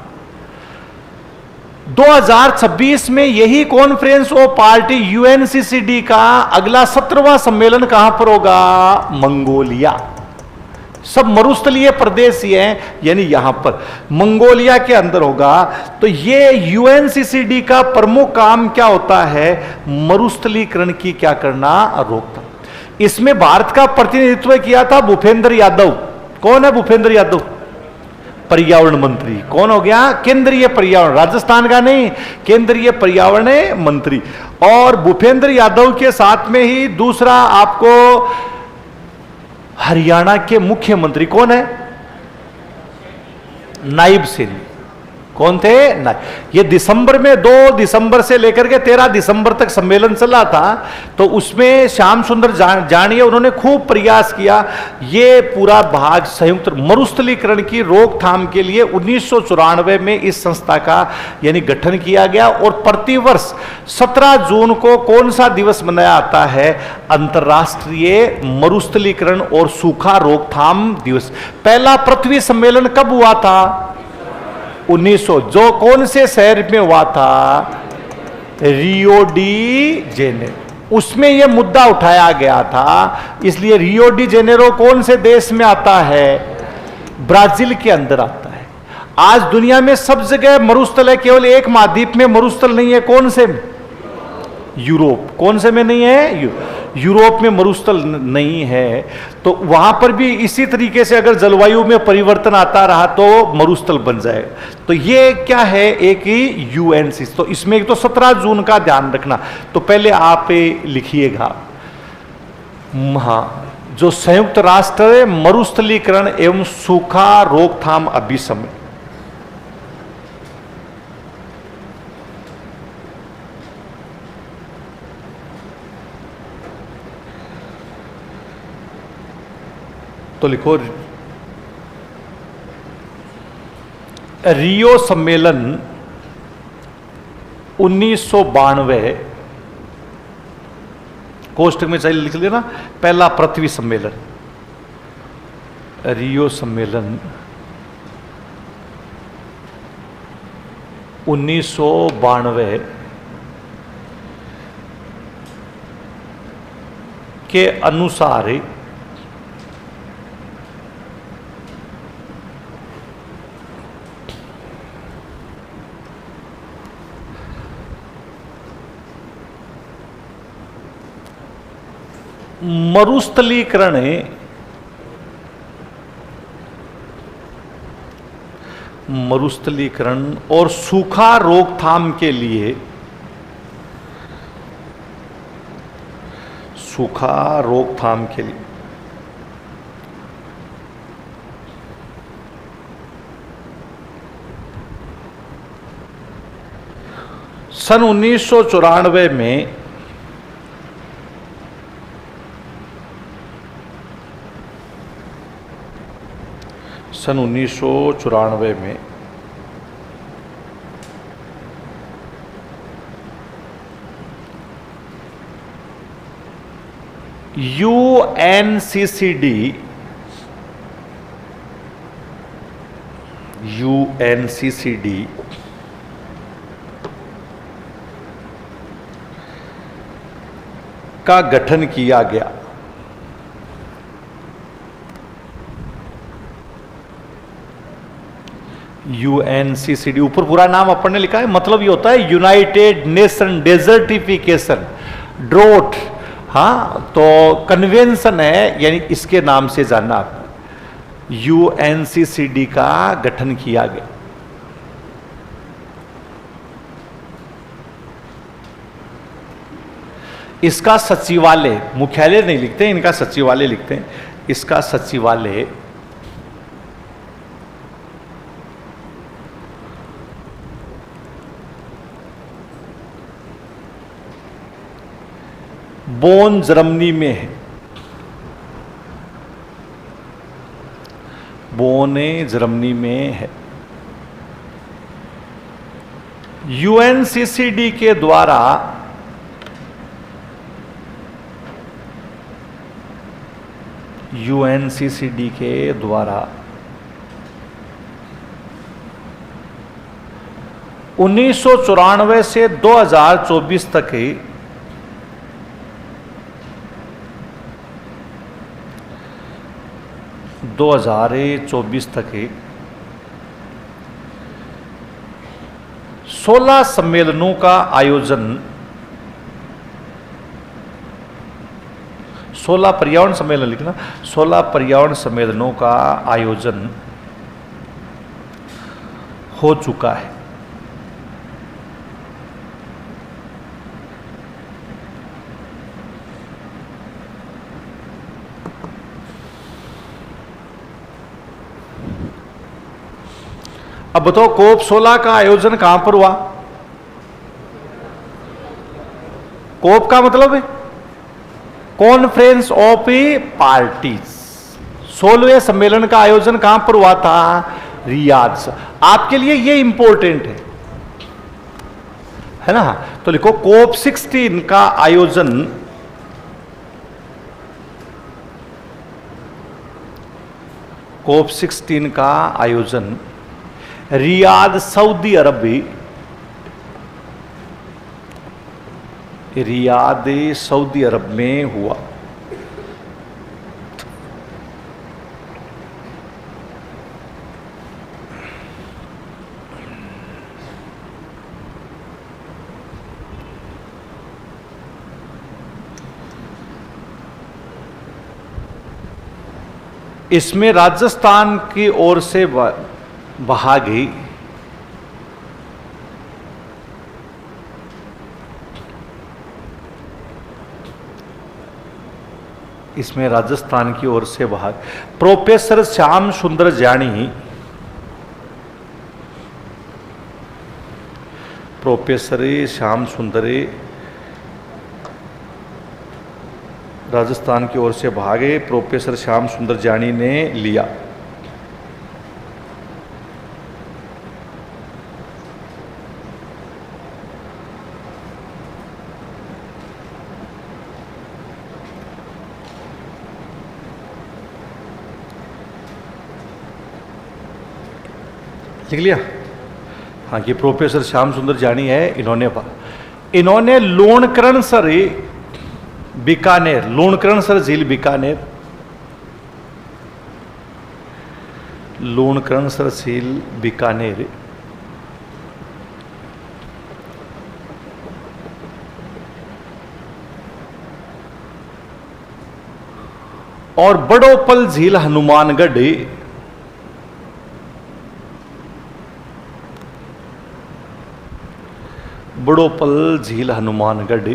2026 में, यही कॉन्फ्रेंस ऑफ पार्टी यूएनसीसीडी का अगला 17वां सम्मेलन कहां पर होगा, मंगोलिया। सब मरुस्थलीय प्रदेश ही हैं, यानी यहां पर मंगोलिया के अंदर होगा। तो ये यूएनसीसीडी का प्रमुख काम क्या होता है, मरुस्थलीकरण की क्या करना, रोकथाम। इसमें भारत का प्रतिनिधित्व किया था भूपेंद्र यादव। कौन है भूपेंद्र यादव, पर्यावरण मंत्री। कौन हो गया, केंद्रीय पर्यावरण, राजस्थान का नहीं, केंद्रीय पर्यावरण मंत्री। और भूपेंद्र यादव के साथ में ही दूसरा आपको हरियाणा के मुख्यमंत्री कौन है, नायब सिंह। कौन थे, नायब। ये दिसंबर में 2 दिसंबर से लेकर के 13 दिसंबर तक सम्मेलन चला था। तो उसमें श्याम सुंदर जानिए उन्होंने खूब प्रयास किया। ये पूरा भाग संयुक्त मरुस्थलीकरण की रोकथाम के लिए 1994 में इस संस्था का यानी गठन किया गया। और प्रतिवर्ष 17 जून को कौन सा दिवस मनाया जाता है, अंतर्राष्ट्रीय मरुस्थलीकरण और सूखा रोकथाम दिवस। पहला पृथ्वी सम्मेलन कब हुआ था, 1900। जो कौन से शहर में हुआ था, रियो डी जेनेरो। उसमें यह मुद्दा उठाया गया था। इसलिए रियो डी जेनेरो कौन से देश में आता है, ब्राजील के अंदर आता है। आज दुनिया में सब जगह मरुस्थल है, केवल एक महाद्वीप में मरुस्थल नहीं है। कौन से, यूरोप। कौन से में नहीं है, यूरोप में मरुस्थल नहीं है। तो वहां पर भी इसी तरीके से अगर जलवायु में परिवर्तन आता रहा तो मरुस्थल बन जाए। तो ये क्या है, एक ही यूएनसी। तो इसमें तो 17 जून का ध्यान रखना। तो पहले आप लिखिएगा, हाँ, जो संयुक्त राष्ट्र मरुस्थलीकरण एवं सूखा रोकथाम अभिसम्मेलन, तो लिखो रियो सम्मेलन 1992, कोष्टक में चाहिए लिख लेना, पहला पृथ्वी सम्मेलन, रियो सम्मेलन 1992 के अनुसार मरुस्थलीकरण और सूखा रोकथाम के लिए, सन 1994 में यूएनसीसीडी का गठन किया गया। यूएनसीसीडी, ऊपर पूरा नाम अपन ने लिखा है, मतलब ये होता है यूनाइटेड नेशन डेजर्टिफिकेशन ड्रोट। हाँ, तो कन्वेंशन है, यानी इसके नाम से जानना आप। यूएनसीसीडी का गठन किया गया। इसका सचिवालय, मुख्यालय नहीं लिखते हैं, इनका सचिवालय लिखते हैं। इसका सचिवालय बोन जर्मनी में है। बोने जर्मनी में है। यूएनसीसीडी के द्वारा यूएनसीसीडी के द्वारा 1994 से 2024 तक 2024 तक 16 सम्मेलनों का आयोजन, 16 पर्यावरण सम्मेलन लिखना, 16 पर्यावरण सम्मेलनों का आयोजन हो चुका है। अब बताओ कोप 16 का आयोजन कहां पर हुआ? कोप का मतलब है कॉन्फ्रेंस ऑफ पार्टीज। 16वें सम्मेलन का आयोजन कहां पर हुआ था? रियाद से। आपके लिए ये इंपॉर्टेंट है ना? तो लिखो कोप 16 का आयोजन कोप 16 का आयोजन रियाद सऊदी अरब, रियाद सऊदी अरब में हुआ। इसमें राजस्थान की ओर से भागी इसमें राजस्थान की ओर से भाग प्रोफेसर श्याम सुंदर जानी, प्रोफेसर श्याम सुंदर राजस्थान की ओर से भागे, प्रोफेसर श्याम सुंदर जानी ने लिया। लिख लिया? हाँ, ये प्रोफेसर श्याम सुंदर जानी है। इन्होंने लूणकरण सर बीकानेर, लूणकरण सर झील बीकानेर, लूणकरण सर झील बीकानेर और बड़ोपल झील हनुमानगढ़, बड़ोपल झील हनुमानगढ़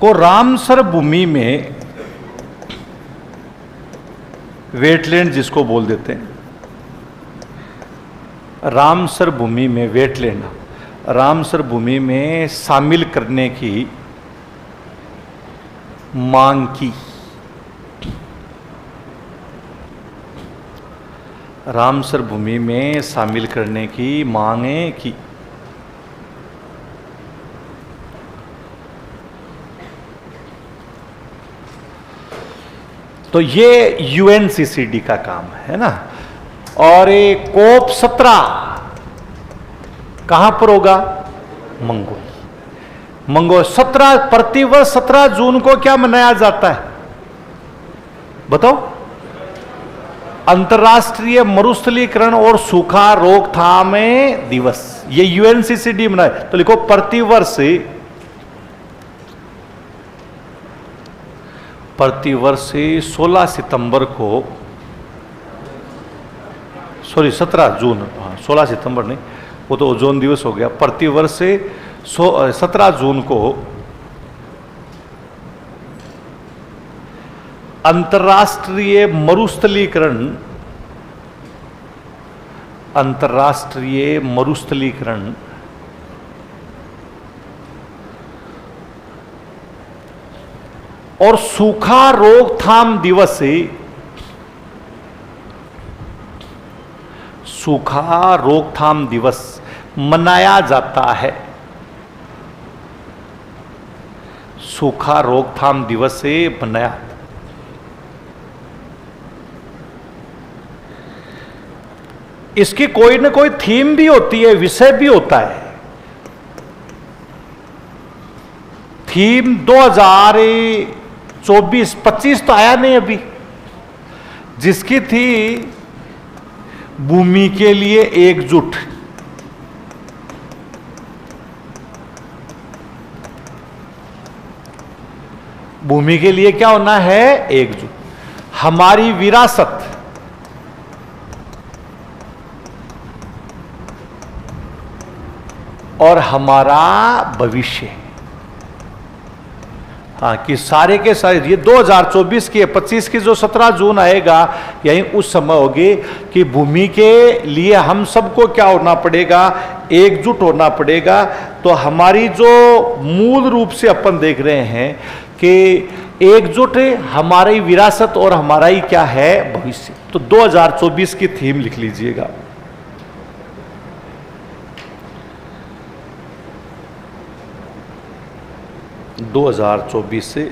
को रामसर भूमि में, वेटलैंड जिसको बोल देते हैं, रामसर भूमि में, वेटलैंड रामसर भूमि में शामिल करने की मांग की। रामसर भूमि में शामिल करने की मांगें की। तो ये यूएनसीसीडी का काम है ना। और ये कोप 17 कहां पर होगा? मंगोल 17 प्रतिवर्ष 17 जून को क्या मनाया जाता है बताओ? अंतर्राष्ट्रीय मरुस्थलीकरण और सूखा रोकथाम दिवस। ये यूएनसीसीडी मनाए। तो लिखो प्रतिवर्ष 16 सितंबर को, सॉरी 17 जून, हाँ 16 सितंबर नहीं, वो तो ओजोन दिवस हो गया। प्रतिवर्ष 17 जून को अंतर्राष्ट्रीय मरुस्थलीकरण और सूखा रोकथाम दिवस मनाया जाता है। सूखा रोकथाम दिवस से मनाया। इसकी कोई ना कोई थीम भी होती है, विषय भी होता है। थीम 2024-25 तो आया नहीं अभी, जिसकी थी भूमि के लिए एकजुट। भूमि के लिए क्या होना है? एकजुट। हमारी विरासत और हमारा भविष्य। हाँ, कि सारे के सारे ये 2024 की 25 की जो 17 जून आएगा, यही उस समय होगी कि भूमि के लिए हम सबको क्या होना पड़ेगा? एकजुट होना पड़ेगा। तो हमारी जो मूल रूप से अपन देख रहे हैं कि एकजुट हमारी विरासत और हमारा ही क्या है? भविष्य। तो 2024 की थीम लिख लीजिएगा। से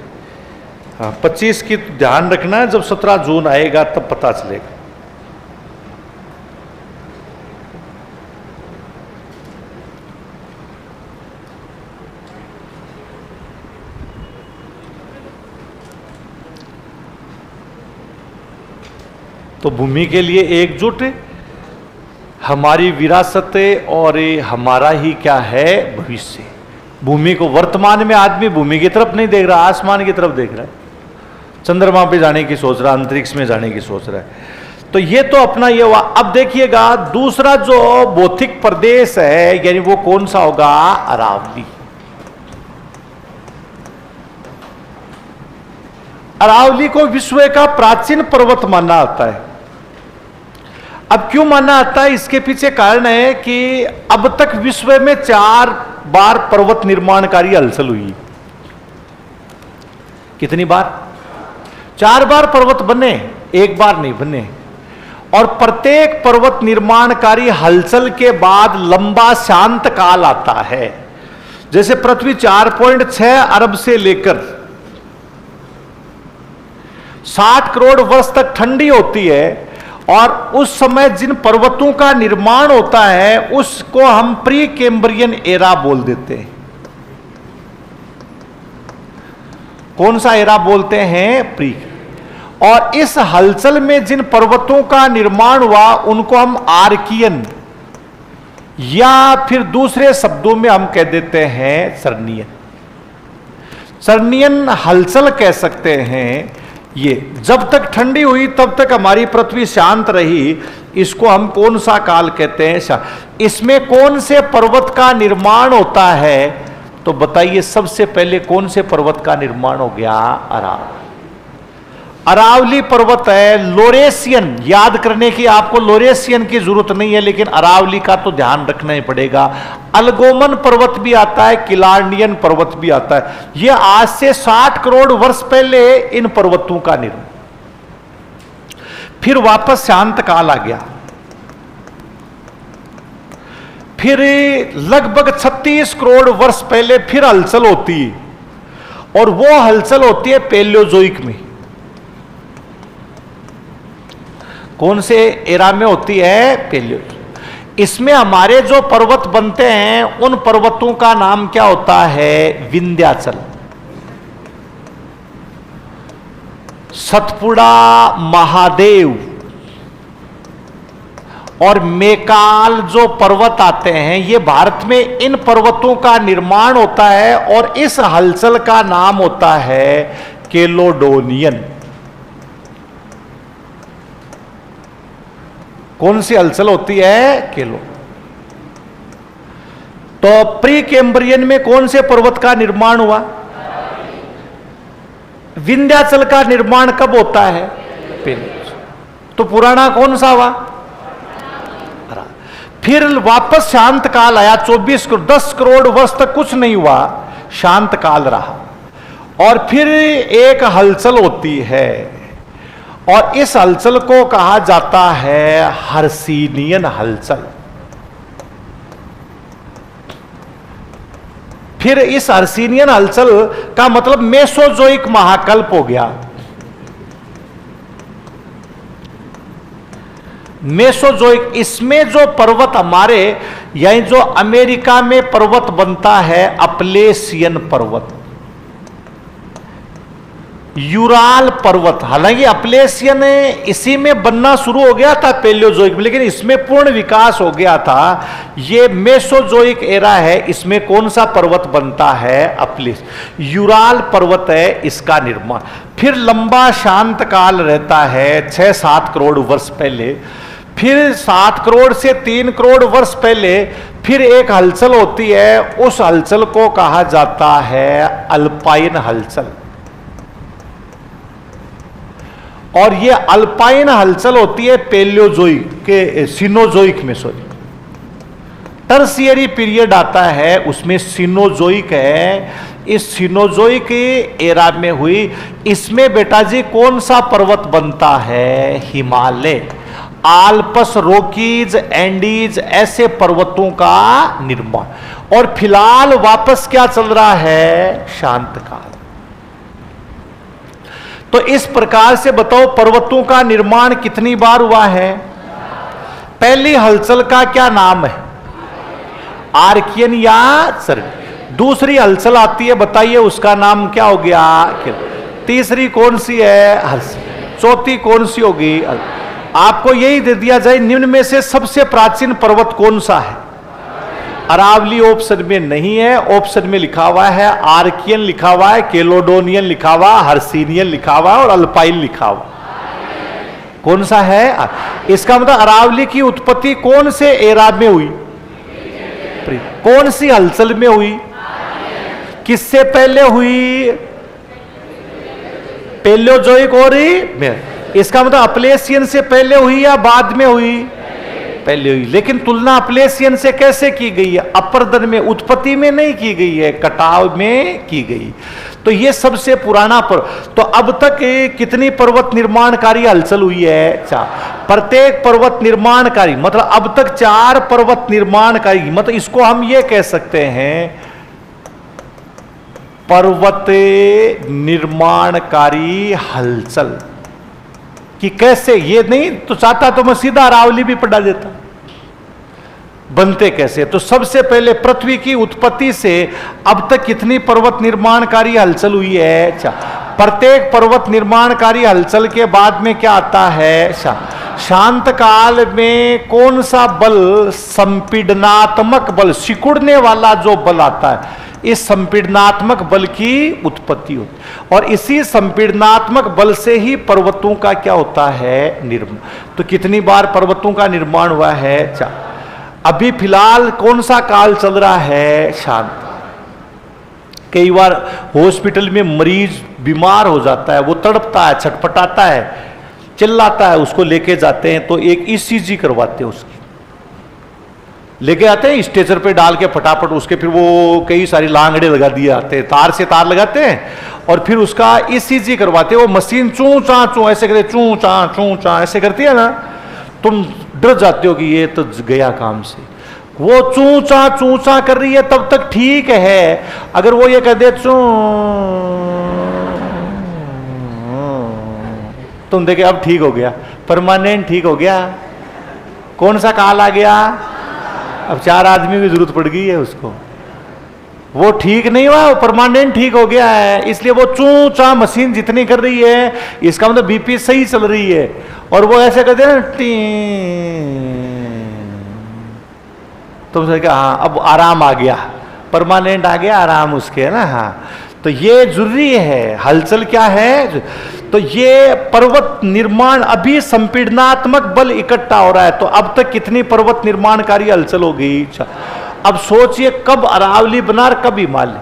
25 की ध्यान रखना है, जब 17 जून आएगा तब पता चलेगा। तो भूमि के लिए एकजुट, हमारी विरासत और हमारा ही क्या है? भविष्य। भूमि को, वर्तमान में आदमी भूमि की तरफ नहीं देख रहा, आसमान की तरफ देख रहा है। चंद्रमा पे जाने की सोच रहा है, अंतरिक्ष में जाने की सोच रहा है। तो ये तो अपना ये हुआ। अब देखिएगा दूसरा जो भौतिक प्रदेश है, यानी वो कौन सा होगा? अरावली। अरावली को विश्व का प्राचीन पर्वत माना जाता है। अब क्यों माना जाता है? इसके पीछे कारण है कि अब तक विश्व में 4 बार पर्वत निर्माणकारी हलचल हुई। कितनी बार? 4 बार पर्वत बने, एक बार नहीं बने। और प्रत्येक पर्वत निर्माणकारी हलचल के बाद लंबा शांत काल आता है। जैसे पृथ्वी 4.6 अरब से लेकर 60 करोड़ वर्ष तक ठंडी होती है, और उस समय जिन पर्वतों का निर्माण होता है उसको हम प्री कैम्ब्रियन एरा बोल देते हैं। कौन सा एरा बोलते हैं? प्री। और इस हलचल में जिन पर्वतों का निर्माण हुआ उनको हम आर्कियन, या फिर दूसरे शब्दों में हम कह देते हैं सर्नियन। सर्नियन हलचल कह सकते हैं। ये जब तक ठंडी हुई तब तक हमारी पृथ्वी शांत रही। इसको हम कौन सा काल कहते हैं? इसमें कौन से पर्वत का निर्माण होता है? तो बताइए, सबसे पहले कौन से पर्वत का निर्माण हो गया? अरावली पर्वत है। लोरेशियन याद करने की आपको लोरेशियन की जरूरत नहीं है, लेकिन अरावली का तो ध्यान रखना ही पड़ेगा। अलगोमन पर्वत भी आता है, किलार्नियन पर्वत भी आता है। यह आज से 60 करोड़ वर्ष पहले इन पर्वतों का निर्माण। फिर वापस शांत काल आ गया। फिर लगभग 36 करोड़ वर्ष पहले फिर हलचल होती है, और वो हलचल होती है पैलियोजोइक में। कौन से एरा में होती है? पैलियोजोइक। इसमें हमारे जो पर्वत बनते हैं उन पर्वतों का नाम क्या होता है? विंध्याचल, सतपुड़ा, महादेव और मेकाल जो पर्वत आते हैं, ये भारत में इन पर्वतों का निर्माण होता है, और इस हलचल का नाम होता है केलोडोनियन। कौन सी हलचल होती है? केलो। तो प्री कैम्ब्रियन में कौन से पर्वत का निर्माण हुआ? विंध्याचल का निर्माण कब होता है? तो पुराना कौन सा हुआ? फिर वापस शांत काल आया, 10 करोड़ वर्ष तक कुछ नहीं हुआ, शांत काल रहा, और फिर एक हलचल होती है, और इस हलचल को कहा जाता है हर्षिनियन हलचल। फिर इस हर्षिनियन हलचल का मतलब मेसोजोइक महाकल्प हो गया। मेसोजोइक, इसमें जो पर्वत हमारे यानी जो अमेरिका में पर्वत बनता है अपलेशियन पर्वत, यूराल पर्वत, हालांकि अपलेशियन इसी में बनना शुरू हो गया था पैलियोजोइक में, लेकिन इसमें पूर्ण विकास हो गया था। ये मेसोजोइक एरा है, इसमें कौन सा पर्वत बनता है? अपलेश, यूराल पर्वत है इसका निर्माण। फिर लंबा शांत काल रहता है 6-7 करोड़ वर्ष पहले, फिर 7 करोड़ से 3 करोड़ वर्ष पहले फिर एक हलचल होती है, उस हलचल को कहा जाता है अल्पाइन हलचल। और ये अल्पाइन हलचल होती है पैलियोजोइक के सिनोजोइक में, सॉरी टर्शियरी पीरियड आता है उसमें सिनोजोइक है, इस सिनोजोइक एरा में हुई। इसमें बेटा जी कौन सा पर्वत बनता है? हिमालय, आल्पस, रोकीज, एंडीज, ऐसे पर्वतों का निर्माण। और फिलहाल वापस क्या चल रहा है? शांत काल। तो इस प्रकार से बताओ पर्वतों का निर्माण कितनी बार हुआ है? पहली हलचल का क्या नाम है? आर्कियन या सर्ग। दूसरी हलचल आती है, बताइए उसका नाम क्या हो गया? तीसरी कौन सी है? हर्ष। चौथी कौन सी होगी? आपको यही दे दिया जाए, निम्न में से सबसे प्राचीन पर्वत कौन सा है? अरावली ऑप्शन में नहीं है, ऑप्शन में लिखा हुआ है आर्कियन लिखा हुआ है, केलोडोनियन लिखा हुआ, हर्षिनियन लिखा हुआ और अल्पाइन लिखा हुआ। कौन सा है? इसका मतलब अरावली की उत्पत्ति कौन से एरा में हुई? कौन सी हलचल में हुई? किससे पहले हुई? पैलियोजोइक और इसका मतलब अपलेशियन से पहले हुई या बाद में हुई? पहले हुई। लेकिन तुलना अपलेशियन से कैसे की गई है? अपर्दन में, उत्पत्ति में नहीं की गई है, कटाव में की गई। तो ये सबसे पुराना तो अब तक कितनी पर्वत निर्माणकारी हलचल हुई है? 4। प्रत्येक पर्वत निर्माणकारी मतलब अब तक 4 पर्वत निर्माणकारी, मतलब इसको हम ये कह सकते हैं पर्वत निर्माणकारी हलचल। कि कैसे, ये नहीं तो चाहता तो मैं सीधा अरावली भी पढ़ा देता। बनते कैसे? तो सबसे पहले पृथ्वी की उत्पत्ति से अब तक कितनी पर्वत निर्माणकारी हलचल हुई है? 4। प्रत्येक पर्वत निर्माणकारी हलचल के बाद में क्या आता है? शांत काल में कौन सा बल? संपीडनात्मक बल, सिकुड़ने वाला जो बल आता है, इस संपीडनात्मक बल की उत्पत्ति होती, और इसी संपीडनात्मक बल से ही पर्वतों का क्या होता है? निर्माण। तो कितनी बार पर्वतों का निर्माण हुआ है? 4। अभी फिलहाल कौन सा काल चल रहा है? शांत। कई बार हॉस्पिटल में मरीज बीमार हो जाता है, वो तड़पता है, छटपटाता है, चिल्लाता है, उसको लेके जाते हैं तो एक ईसीजी करवाते हैं, उसकी लेके आते हैं स्टेचर पे डाल के फटाफट, उसके फिर वो कई सारी लांगड़े लगा दिए आते हैं, तार से तार लगाते हैं और फिर उसका ईसीजी करवाते हैं। वो मशीन चू चा ऐसे करते, चू चा ऐसे करती है ना, तुम डर जाते हो कि ये तो गया काम से। वो चूचा चूचा कर रही है तब तक ठीक है। अगर वो ये कह दे चू, तुम देखे अब ठीक हो गया, परमानेंट ठीक हो गया। कौन सा काल आ गया? अब 4 आदमी की जरूरत पड़ गई है उसको। वो ठीक नहीं हुआ, वो परमानेंट ठीक हो गया है। इसलिए वो चूचा मशीन जितनी कर रही है, इसका मतलब बीपी सही चल रही है। और वो ऐसे कहते हैं टी, तुम समझ गया, हाँ अब आराम आ गया, परमानेंट आ गया आराम उसके, है ना। हाँ, तो ये जरूरी है। हलचल क्या है? तो ये पर्वत निर्माण, अभी संपीड़नात्मक बल इकट्ठा हो रहा है। तो अब तक कितनी पर्वत निर्माणकारी हलचल हो गई। अब सोचिए कब अरावली बना और कब हिमालय।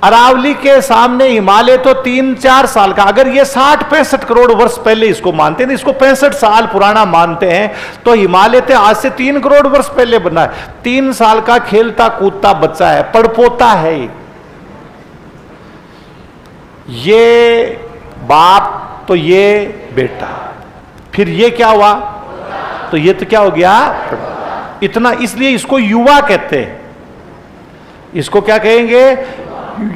अरावली के सामने हिमालय तो 3-4 साल का। अगर ये 60-65 करोड़ वर्ष पहले इसको मानते हैं, इसको 65 साल पुराना मानते हैं, तो हिमालय तो आज से 3 करोड़ वर्ष पहले बना है। 3 साल का खेलता कूदता बच्चा है, पड़पोता है। ये बाप तो ये बेटा, फिर ये क्या हुआ? तो ये तो क्या हो गया? इतना। इसलिए इसको युवा कहते हैं। इसको क्या कहेंगे?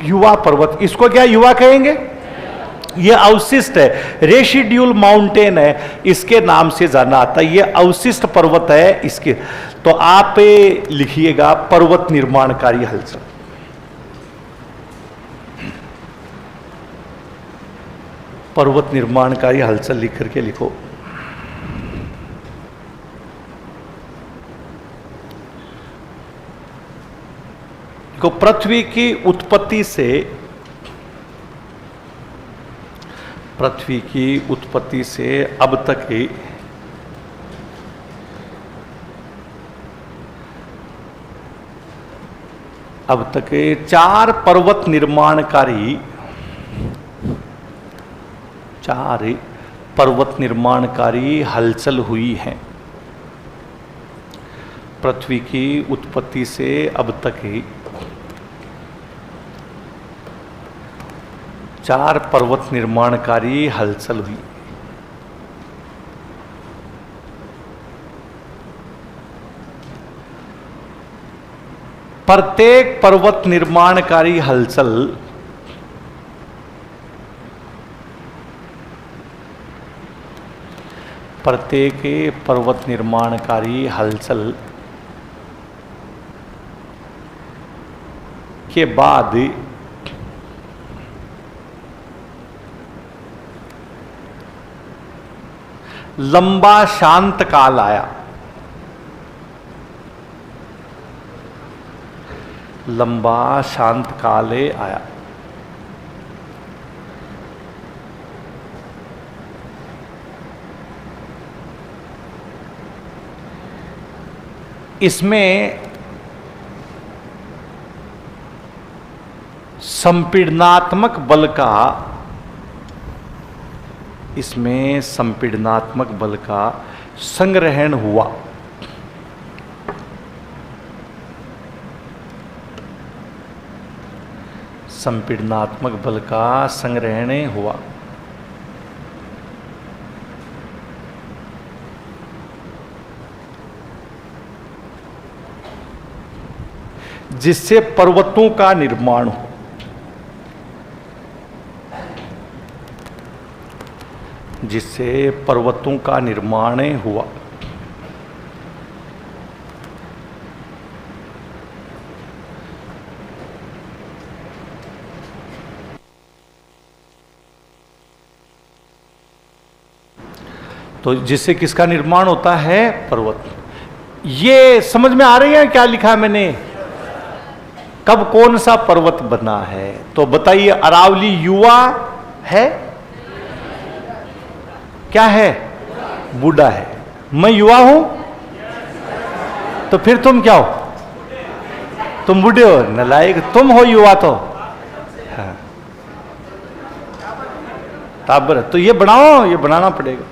युवा पर्वत। इसको क्या युवा कहेंगे? ये अवशिष्ट है, रेसिड्यूल माउंटेन है, इसके नाम से जाना आता है। ये अवशिष्ट पर्वत है इसके। तो आप लिखिएगा पर्वत निर्माणकारी हलचल। पर्वत निर्माणकारी हलचल लिख करके लिखो। तो पृथ्वी की उत्पत्ति से अब तक ही चार पर्वत निर्माणकारी हलचल हुई है। पृथ्वी की उत्पत्ति से अब तक ही 4 पर्वत निर्माणकारी हलचल हुई। प्रत्येक पर्वत निर्माणकारी हलचल के बाद लंबा शांत काल आया। लंबा शांत काल आया। इसमें संपीड़नात्मक बल का संग्रहण हुआ। संपीड़नात्मक बल का संग्रहण हुआ। जिससे पर्वतों का निर्माण हो। जिससे पर्वतों का निर्माण हुआ। तो जिससे किसका निर्माण होता है? पर्वत। ये समझ में आ रही है क्या लिखा है मैंने? कब कौन सा पर्वत बना है? तो बताइए, अरावली युवा है? क्या है? बूढ़ा है। मैं युवा हूं, तो फिर तुम क्या हो? तुम बूढ़े हो, नालायक। तुम हो युवा तो। हाँ, ताबर। तो ये बनाओ, ये बनाना पड़ेगा।